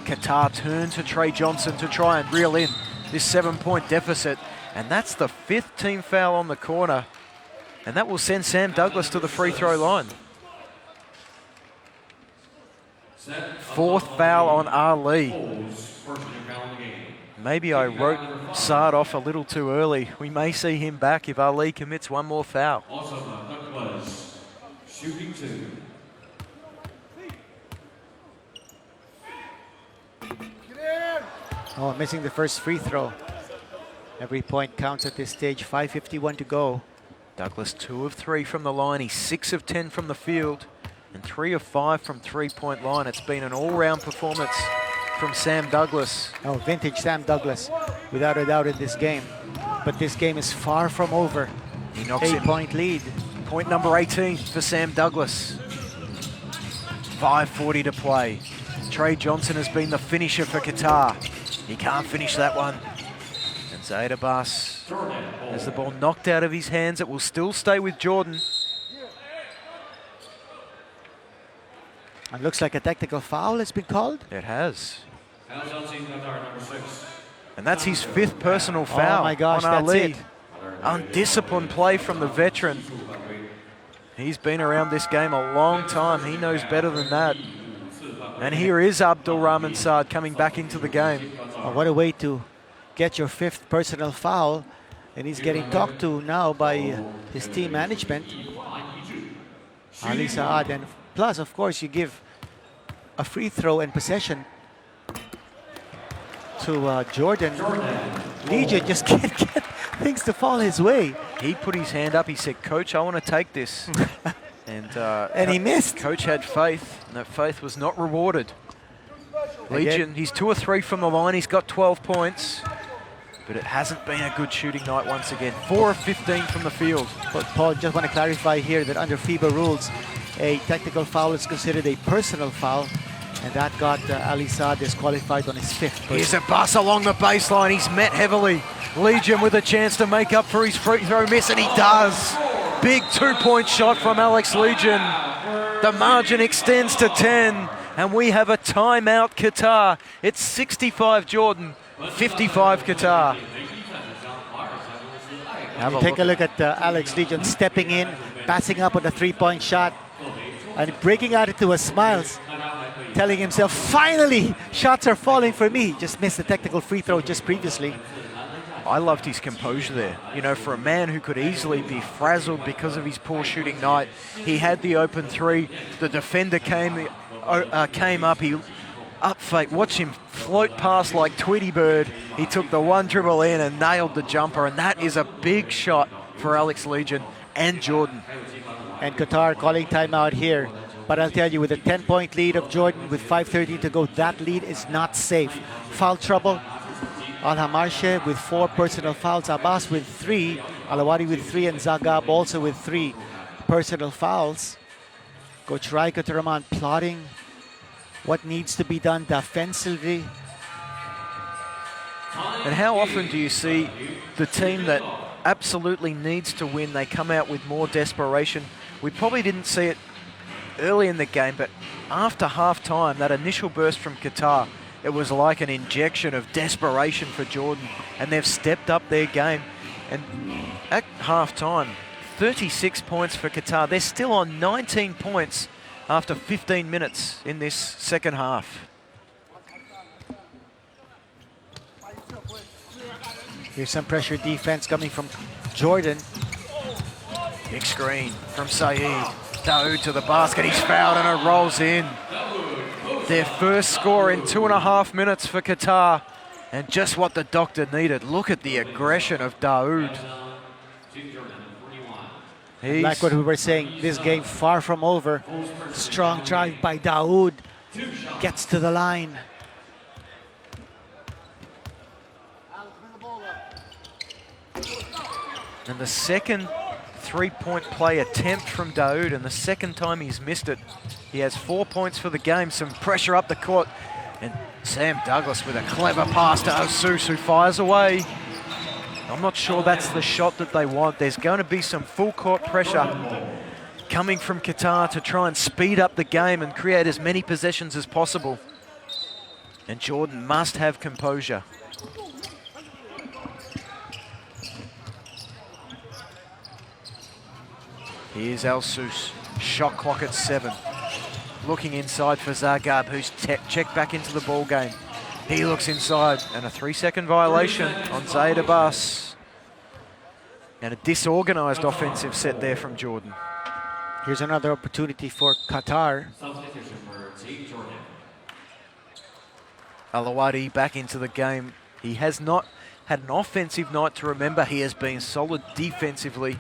Qatar turn to Trey Johnson to try and reel in this 7-point deficit. And that's the 5th team foul on the corner. And that will send Sam Douglas to the free throw line. 4th foul on Ali. Maybe I wrote Saad off a little too early. We may see him back if Ali commits one more foul. Shooting 2. Oh, missing the first free throw. Every point counts at this stage. 5:51 to go. Douglas 2 of 3 from the line. He's 6 of 10 from the field and 3 of 5 from three-point line. It's been an all-round performance from Sam Douglas. Oh, vintage Sam Douglas, without a doubt in this game. But this game is far from over. He knocks in 8-point lead. point number 18 for Sam Douglas. 5:40 to play. Trey Johnson has been the finisher for Qatar. He can't finish that one. And Zaid Abbas has the ball knocked out of his hands. It will still stay with Jordan. It looks like a technical foul has been called. It has. And that's his 5th personal foul. Oh my gosh, on that's Ali. it. Undisciplined play from the veteran. He's been around this game a long time. He knows better than that. And here is Abdul Rahman Saad coming back into the game. Oh, what a way to get your 5th personal foul. And he's getting talked to now by his team management. Ali Saad. And plus, of course, you give a free throw and possession to Jordan. Legion just can't get things to fall his way. He put his hand up. He said, "Coach, I want to take this." And he missed. Coach had faith, and that faith was not rewarded. Legion, he's 2 of 3 from the line. He's got 12 points. But it hasn't been a good shooting night once again. 4 of 15 from the field. But Paul, just want to clarify here that under FIBA rules, a technical foul is considered a personal foul. And that got Ali Saad disqualified on his 5th. Here's a bus along the baseline. He's met heavily. Legion with a chance to make up for his free throw miss, and he does. Big 2-point shot from Alex Legion. The margin extends to 10, and we have a timeout, Qatar. It's 65 Jordan, 55 Qatar. Take a look at Alex Legion stepping in, passing up on the 3-point shot, and breaking out into a smiles, telling himself, finally, shots are falling for me. Just missed the technical free throw just previously. I loved his composure there. You know, for a man who could easily be frazzled because of his poor shooting night, he had the open 3. The defender came up. He up fake. Watch him float past like Tweety Bird. He took the one dribble in and nailed the jumper, and that is a big shot for Alex Legion and Jordan. And Qatar calling timeout here. But I'll tell you, with a 10-point lead of Jordan with 5:30 to go, that lead is not safe. Foul trouble. Al-Hamarshe with 4 personal fouls, Abbas with 3, Alawadi with 3, and Zagab also with 3 personal fouls. Coach Raiko Turaman plotting what needs to be done defensively. And how often do you see the team that absolutely needs to win, they come out with more desperation? We probably didn't see it early in the game, but after half-time, that initial burst from Qatar, it was like an injection of desperation for Jordan, and they've stepped up their game. And at half-time, 36 points for Qatar. They're still on 19 points after 15 minutes in this second half. Here's some pressure defense coming from Jordan. Big screen from Saeed. Daoud to the basket. He's fouled and it rolls in. Their first score in 2.5 minutes for Qatar. And just what the doctor needed. Look at the aggression of Daoud. Like what we were saying, this game far from over. Strong drive by Daoud. Gets to the line. And the second three-point play attempt from Daoud, and the second time he's missed it. He has 4 points for the game, some pressure up the court, and Sam Douglas with a clever pass to Osus, who fires away. I'm not sure that's the shot that they want. There's going to be some full court pressure coming from Qatar to try and speed up the game and create as many possessions as possible. And Jordan must have composure. Here's Osus, shot clock at 7. Looking inside for Zagab, who's checked back into the ball game. He looks inside, and a 3-second violation on Zaid Abbas. And a disorganized offensive set there from Jordan. Here's another opportunity for Qatar. Alawadi back into the game. He has not had an offensive night to remember. He has been solid defensively.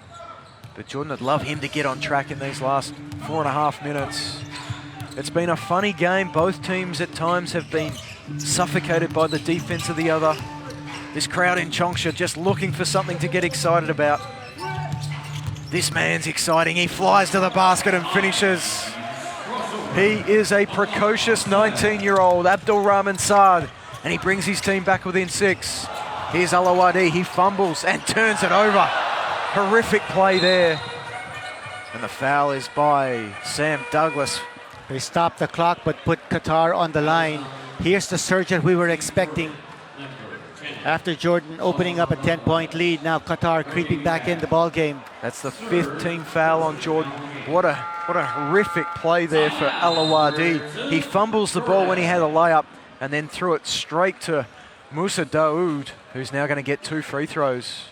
But Jordan would love him to get on track in these last 4.5 minutes. It's been a funny game. Both teams at times have been suffocated by the defense of the other. This crowd in Changsha just looking for something to get excited about. This man's exciting. He flies to the basket and finishes. He is a precocious 19-year-old, Abdul Rahman Saad, and he brings his team back within 6. Here's Alawadi. He fumbles and turns it over. Horrific play there. And the foul is by Sam Douglas. They stopped the clock but put Qatar on the line. Here's the surge that we were expecting. After Jordan opening up a 10-point lead, now Qatar creeping back in the ball game. That's the 5th team foul on Jordan. What a horrific play there for Alawadi. He fumbles the ball when he had a layup and then threw it straight to Musa Daoud, who's now going to get 2 free throws.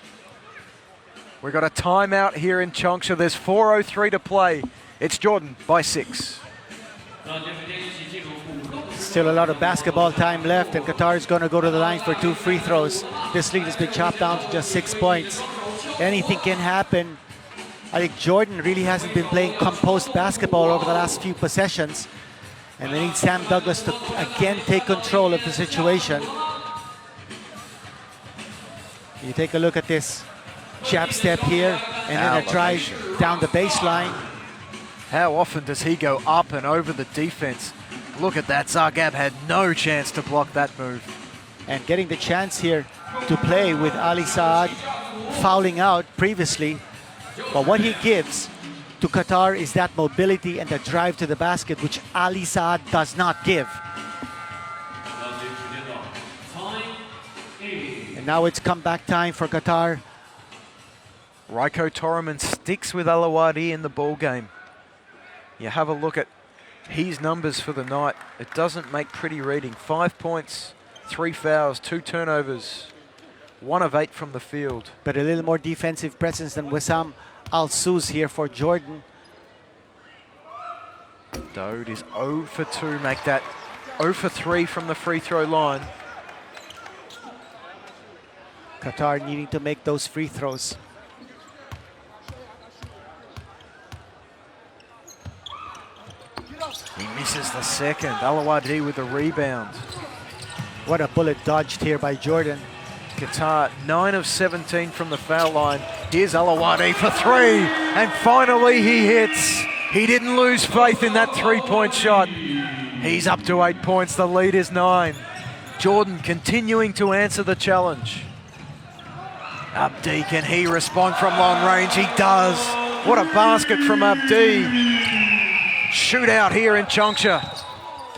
We've got a timeout here in Changsha. There's 4:03 to play. It's Jordan by 6. Still a lot of basketball time left, and Qatar is going to go to the line for 2 free throws. This lead has been chopped down to just 6 points. Anything can happen. I think Jordan really hasn't been playing composed basketball over the last few possessions. And they need Sam Douglas to again take control of the situation. You take a look at this jab step here, and then a drive down the baseline. How often does he go up and over the defense? Look at that. Zagab had no chance to block that move. And getting the chance here to play with Ali Saad fouling out previously. But what he gives to Qatar is that mobility and the drive to the basket, which Ali Saad does not give. And now it's comeback time for Qatar. Raiko Torreman sticks with Alawadi in the ball game. You have a look at his numbers for the night. It doesn't make pretty reading. 5 points, 3 fouls, 2 turnovers, 1 of 8 from the field. But a little more defensive presence than Wissam Al-Souz here for Jordan. Daoud is 0 for 2, make that 0 for 3 from the free throw line. Qatar needing to make those free throws. He misses the second. Alawadi with the rebound. What a bullet dodged here by Jordan. Qatar 9 of 17 from the foul line. Here's Alawadi for 3, and finally he hits. He didn't lose faith in that 3-point shot. He's up to 8 points. The lead is 9. Jordan continuing to answer the challenge. Abdi, can he respond from long range? He does. What a basket from Abdi. Shootout here in Changsha.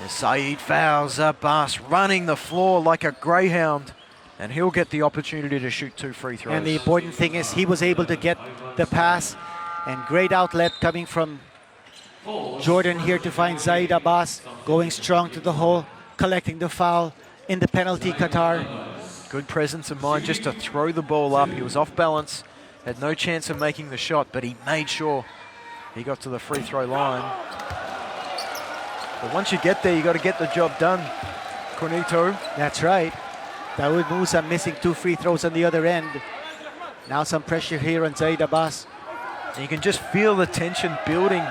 Saeed fouls Abbas, running the floor like a greyhound, and he'll get the opportunity to shoot 2 free throws. And the important thing is he was able to get the pass, and great outlet coming from Jordan here to find Zaid Abbas, going strong to the hole, collecting the foul in the penalty, Qatar. Good presence of mind just to throw the ball up. He was off balance, had no chance of making the shot, but he made sure he got to the free throw line. But once you get there, you got to get the job done, Cornito. That's right. Daoud Musa missing 2 free throws on the other end. Now some pressure here on Zaid Abbas. And you can just feel the tension building.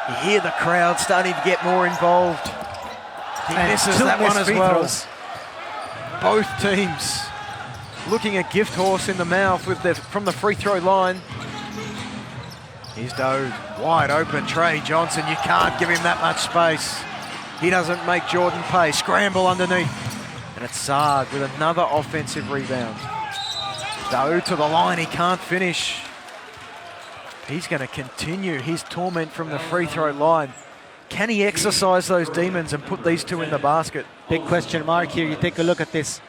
You hear the crowd starting to get more involved. He misses that one as well. Throws. Both teams looking a gift horse in the mouth with from the free throw line. Here's Daoud, wide open. Trey Johnson, you can't give him that much space. He doesn't make Jordan pay. Scramble underneath. And it's Saad with another offensive rebound. Daoud to the line, he can't finish. He's going to continue his torment from the free throw line. Can he exercise those demons and put these two in the basket? Big question mark here. You take a look at this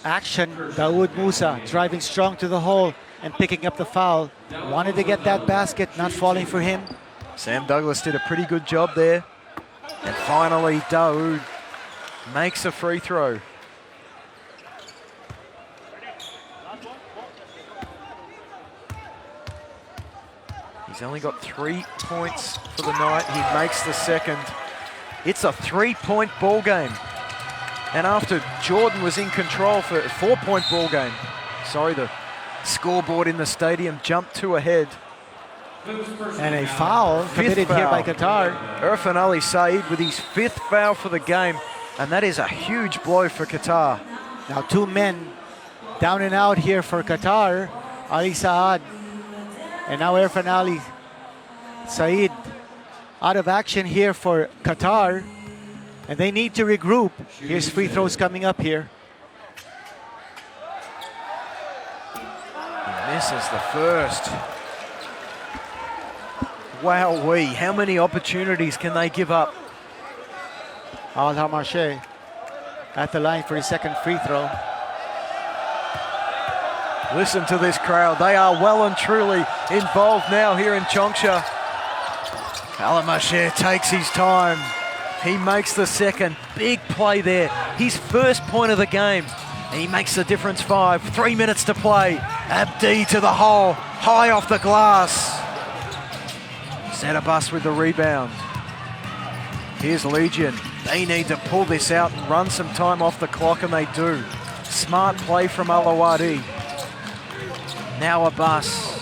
action. Daoud Musa driving strong to the hole and picking up the foul. Wanted to get that basket, not falling for him. Sam Douglas did a pretty good job there. And finally, Daoud makes a free throw. He's only got 3 points for the night. He makes the second. It's a 3-point ball game. And after Jordan was in control for a 4-point ball game, sorry, the scoreboard in the stadium jumped 2 ahead. And a foul committed here by Qatar. Irfan Ali Saeed with his 5th foul for the game. And that is a huge blow for Qatar. Now 2 men down and out here for Qatar. Ali Saad and now Irfan Ali Saeed out of action here for Qatar. And they need to regroup. Here's free throws coming up here. He misses the first. Wowee, how many opportunities can they give up? Al-Hamarche at the line for his second free throw. Listen to this crowd. They are well and truly involved now here in Changsha. Al-Hamarche takes his time. He makes the second. Big play there. His first point of the game. And he makes the difference 5. 3 minutes to play. Abdi to the hole. High off the glass. Zetabus with the rebound. Here's Legion. They need to pull this out and run some time off the clock, and they do. Smart play from Alawadi. Now Abbas.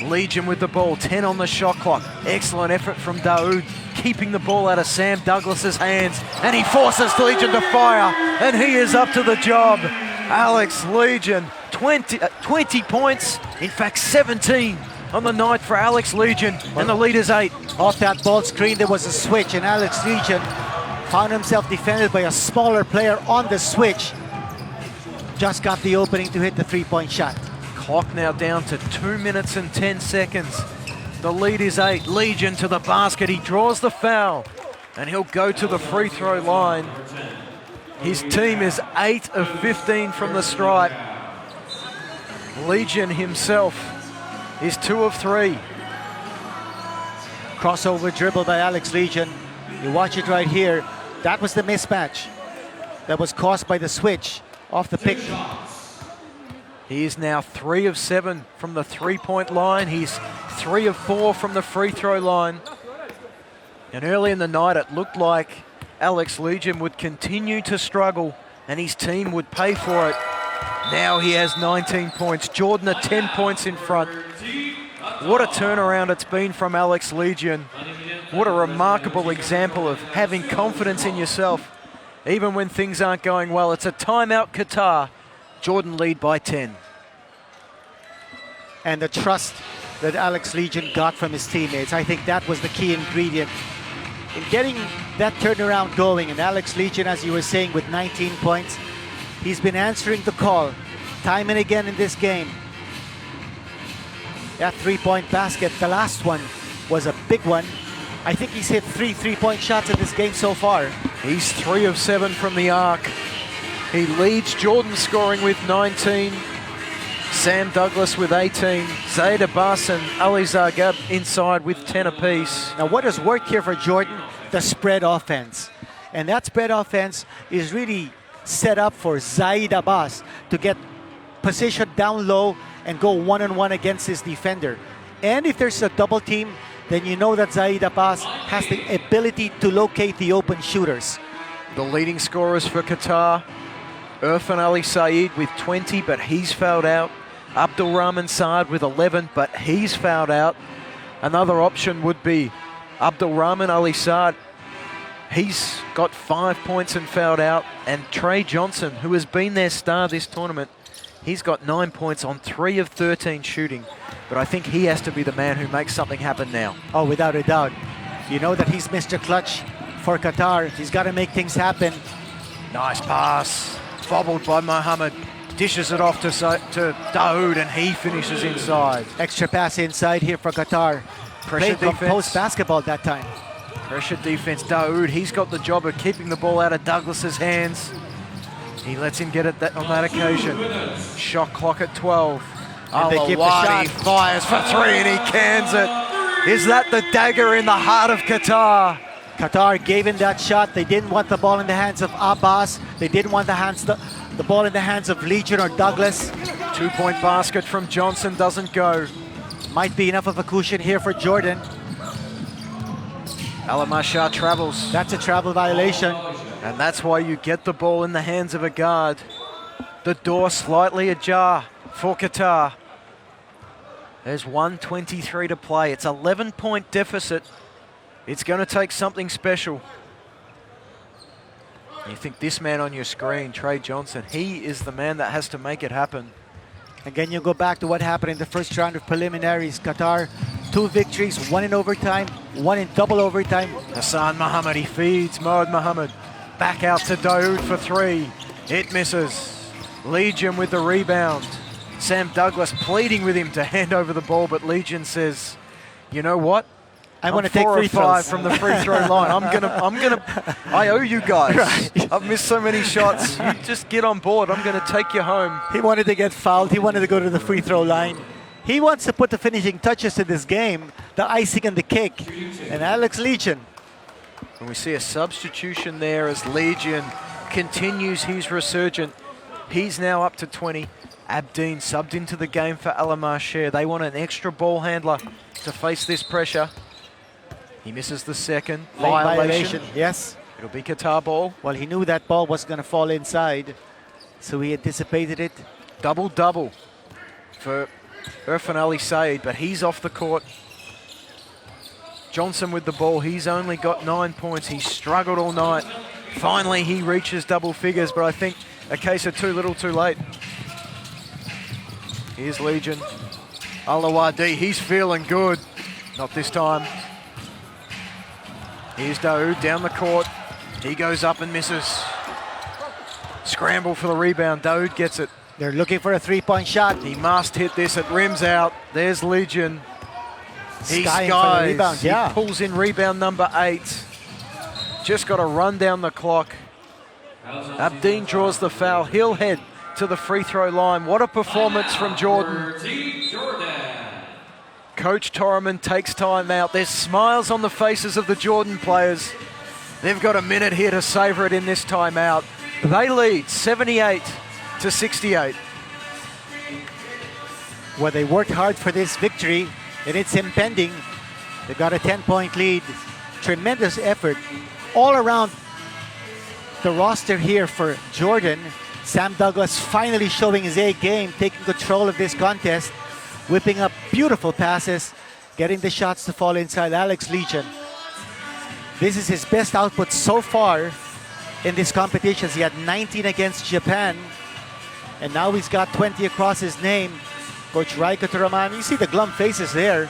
Legion with the ball, 10 on the shot clock. Excellent effort from Daoud, keeping the ball out of Sam Douglas's hands, and he forces Legion to fire, and he is up to the job. Alex Legion, 20 points, in fact 17 on the night for Alex Legion, and the lead is 8. Off that ball screen, there was a switch, and Alex Legion found himself defended by a smaller player on the switch. Just got the opening to hit the 3-point shot. Clock now down to 2 minutes and 10 seconds. The lead is 8. Legion to the basket. He draws the foul, and he'll go to the free throw line. His team is 8 of 15 from the stripe. Legion himself is 2 of 3. Crossover dribble by Alex Legion. You watch it right here. That was the mismatch that was caused by the switch off the pick. He is now 3 of 7 from the 3-point line. He's 3 of 4 from the free throw line. And early in the night, it looked like Alex Legion would continue to struggle and his team would pay for it. Now he has 19 points. Jordan are 10 points in front. What a turnaround it's been from Alex Legion. What a remarkable example of having confidence in yourself, even when things aren't going well. It's a timeout, Qatar. Jordan lead by 10. And the trust that Alex Legion got from his teammates, I think that was the key ingredient in getting that turnaround going. And Alex Legion, as you were saying, with 19 points, he's been answering the call time and again in this game. That 3-point basket, the last one, was a big one. I think he's hit 3 3-point shots in this game so far. He's 3 of 7 from the arc. He leads Jordan scoring with 19. Sam Douglas with 18. Zaid Abbas and Ali Zargab inside with 10 apiece. Now what has worked here for Jordan? The spread offense. And that spread offense is really set up for Zaid Abbas to get positioned down low and go one-on-one against his defender. And if there's a double team, then you know that Zaid Abbas has the ability to locate the open shooters. The leading scorers for Qatar, Irfan Ali Saeed with 20, but he's fouled out. Abdul Rahman Saad with 11, but he's fouled out. Another option would be Abdul Rahman Ali Saad. He's got 5 points and fouled out. And Trey Johnson, who has been their star this tournament, he's got 9 points on 3 of 13 shooting. but I think he has to be the man who makes something happen now. Oh, without a doubt. You know that he's Mr. Clutch for Qatar. He's got to make things happen. Nice pass, bobbled by Mohammed. Dishes it off to Daoud, and he finishes inside. Extra pass inside here for Qatar. Pressure Played defense. post basketball that time. Pressure defense. Daoud, he's got the job of keeping the ball out of Douglas's hands. He lets him get it on that occasion. Shot clock at 12. And they give the Al-Awadi shot. fires for three, and he cans it. Is that the dagger in the heart of Qatar? Qatar gave him that shot. They didn't want the ball in the hands of Abbas. They didn't want the ball in the hands of Legion or Douglas. 2-point basket from Johnson doesn't go. Might be enough of a cushion here for Jordan. Al-Mashar travels. That's a travel violation. And that's why you get the ball in the hands of a guard. The door slightly ajar for Qatar. There's 1:23 to play. It's 11-point deficit. It's going to take something special. You think this man on your screen, Trey Johnson, he is the man that has to make it happen. Again, you go back to what happened in the first round of preliminaries. Qatar, 2 victories, 1 in overtime, 1 in double overtime. Hassan Mohammed, he feeds Mohd Mohammed. Back out to Daoud for 3. It misses. Legion with the rebound. Sam Douglas pleading with him to hand over the ball, but Legion says, you know what? I want to take 4 free or 5 throws. from the free throw line. I owe you guys. Right. I've missed so many shots. You just get on board. I'm going to take you home. He wanted to get fouled. He wanted to go to the free throw line. He wants to put the finishing touches to this game, the icing and the cake. And Alex Legion. And we see a substitution there as Legion continues his resurgent. He's now up to 20. Abdeen subbed into the game for Al-Mashar. They want an extra ball handler to face this pressure. He misses the second. Late Violation. Yes. It'll be Qatar ball. Well, he knew that ball was going to fall inside, so he anticipated it. Double-double for Irfan Ali Saeed, but he's off the court. Johnson with the ball. He's only got 9 points. He's struggled all night. Finally, he reaches double figures, but I think a case of too little, too late. Here's Legion. Al-Awadi, he's feeling good. Not this time. Here's Daoud down the court. He goes up and misses. Scramble for the rebound. Daoud gets it. They're looking for a 3-point shot. He must hit this. It rims out. There's Legion. He Skying for the skies. rebound, yeah. He pulls in rebound number 8. Just got to run down the clock. Abdeen draws the foul. He'll head to the free throw line. What a performance from Jordan. Coach Torreman takes time out. There's smiles on the faces of the Jordan players. They've got a minute here to savor it in this timeout. They lead 78-68. Well, they worked hard for this victory, and it's impending. They got a 10-point lead. Tremendous effort all around the roster here for Jordan. Sam Douglas finally showing his A game, taking control of this contest, whipping up beautiful passes, getting the shots to fall inside. Alex Legion. This is his best output so far in this competition. He had 19 against Japan, and now he's got 20 across his name. Coach Raiko Turaman, you see the glum faces there.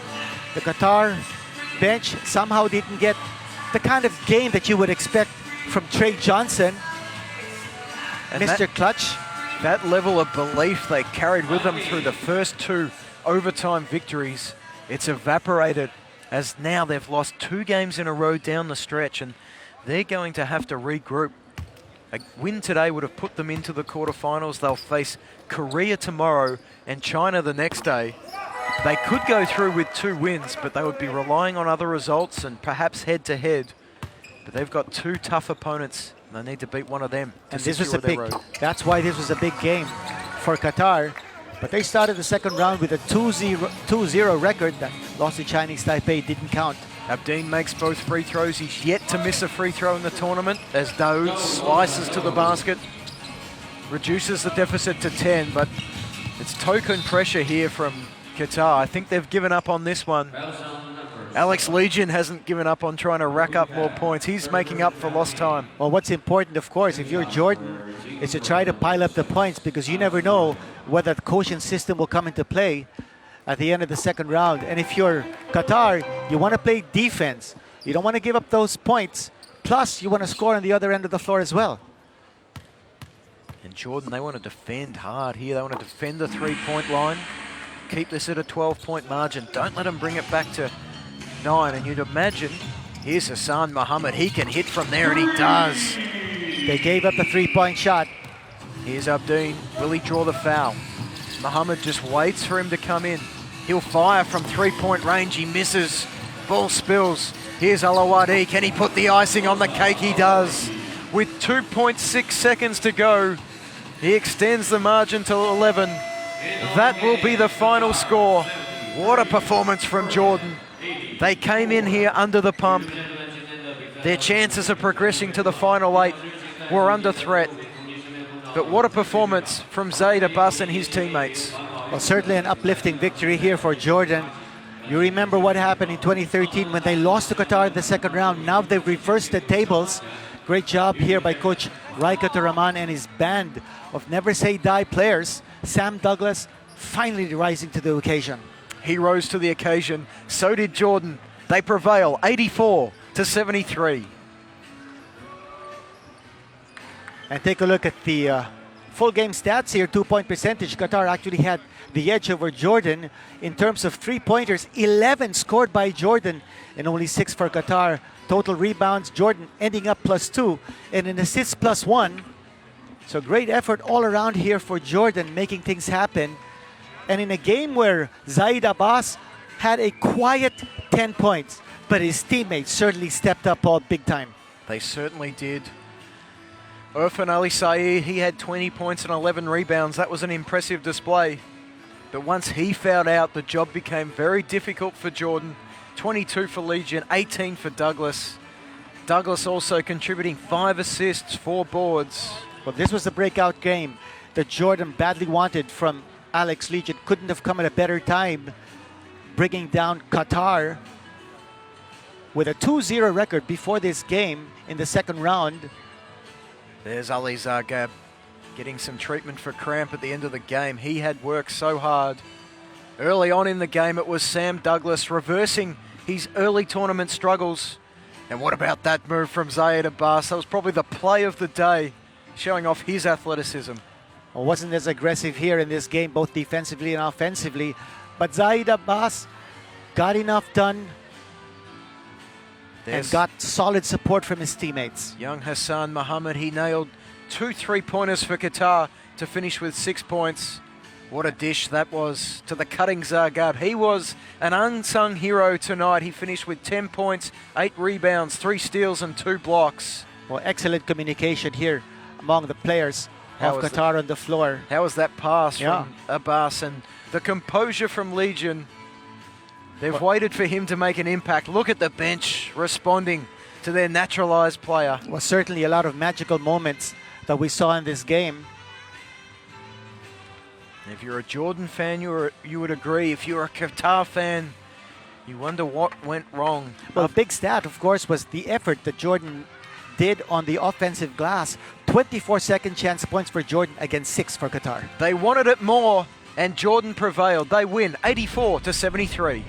The Qatar bench somehow didn't get the kind of game that you would expect from Trey Johnson. And Mr. Clutch. That level of belief they carried with them through the first 2 overtime victories, it's evaporated as now they've lost 2 games in a row down the stretch, and they're going to have to regroup. A win today would have put them into the quarterfinals. They'll face Korea tomorrow and China the next day. They could go through with 2 wins, but they would be relying on other results and perhaps head-to-head. But they've got 2 tough opponents. They need to beat one of them to And this was secure a their big, road. that's why this was a big game for Qatar. But they started the second round with a 2-0 record that lost to Chinese Taipei, didn't count. Abdeen makes both free throws. He's yet to miss a free throw in the tournament as Daoud slices to the basket. Reduces the deficit to 10, but it's token pressure here from Qatar. I think they've given up on this one. Alex Legion hasn't given up on trying to rack up more points. He's making up for lost time. Well, what's important, of course, if you're Jordan, is to try to pile up the points, because you never know whether the quotient system will come into play. at the end of the second round. And if you're Qatar, you want to play defense. You don't want to give up those points. Plus, you want to score on the other end of the floor as well. And Jordan, they want to defend hard here. They want to defend the three-point line. Keep this at a 12-point margin. Don't let them bring it back to 9. And you'd imagine, here's Hassan Muhammad. He can hit from there, and he does. They gave up the three-point shot. Here's Abdeen. Will he draw the foul? Muhammad just waits for him to come in. He'll fire from three-point range. He misses. Ball spills. Here's Alawadi. Can he put the icing on the cake? He does. With 2.6 seconds to go, he extends the margin to 11. That will be the final score. What a performance from Jordan. They came in here under the pump. Their chances of progressing to the final 8 were under threat. But what a performance from Zaid Abbas and his teammates. Well, certainly an uplifting victory here for Jordan. You remember what happened in 2013 when they lost to Qatar in the second round. Now they've reversed the tables. Great job here by Coach Raikato Rahman and his band of Never Say Die players. Sam Douglas finally rising to the occasion. He rose to the occasion. So did Jordan. They prevail 84-73. And take a look at the full game stats here. 2-point percentage. Qatar actually had the edge over Jordan. In terms of three-pointers, 11 scored by Jordan and only 6 for Qatar. Total rebounds, Jordan ending up +2 and in assists +1. So great effort all around here for Jordan, making things happen. And in a game where Zaid Abbas had a quiet 10 points, but his teammates certainly stepped up all big time. They certainly did. Irfan Ali Saeed, he had 20 points and 11 rebounds. That was an impressive display. But once he fouled out, the job became very difficult for Jordan. 22 for Legion, 18 for Douglas. Douglas also contributing 5 assists, 4 boards. Well, this was the breakout game that Jordan badly wanted from Alex Legion. Couldn't have come at a better time, bringing down Qatar with a 2-0 record before this game in the second round. There's Ali Zargab getting some treatment for cramp at the end of the game. He had worked so hard. Early on in the game, it was Sam Douglas reversing his early tournament struggles. And what about that move from Zaid Abbas? That was probably the play of the day, showing off his athleticism. Well, wasn't as aggressive here in this game, both defensively and offensively. But Zaid Abbas got enough done and got solid support from his teammates. Young Hassan Muhammad, he nailed 2 3-pointers for Qatar to finish with 6 points. What a dish that was to the cutting Zargab. He was an unsung hero tonight. He finished with 10 points, 8 rebounds, 3 steals and 2 blocks. Well, excellent communication here among the players of Qatar on the floor. How was that pass from Abbas, and the composure from Legion? They've waited for him to make an impact. Look at the bench responding to their naturalized player. Well, certainly a lot of magical moments that we saw in this game. If you're a Jordan fan, you would agree. If you're a Qatar fan, you wonder what went wrong. Well, a big stat, of course, was the effort that Jordan did on the offensive glass. 24 second chance points for Jordan against 6 for Qatar. They wanted it more, and Jordan prevailed. They win 84-73.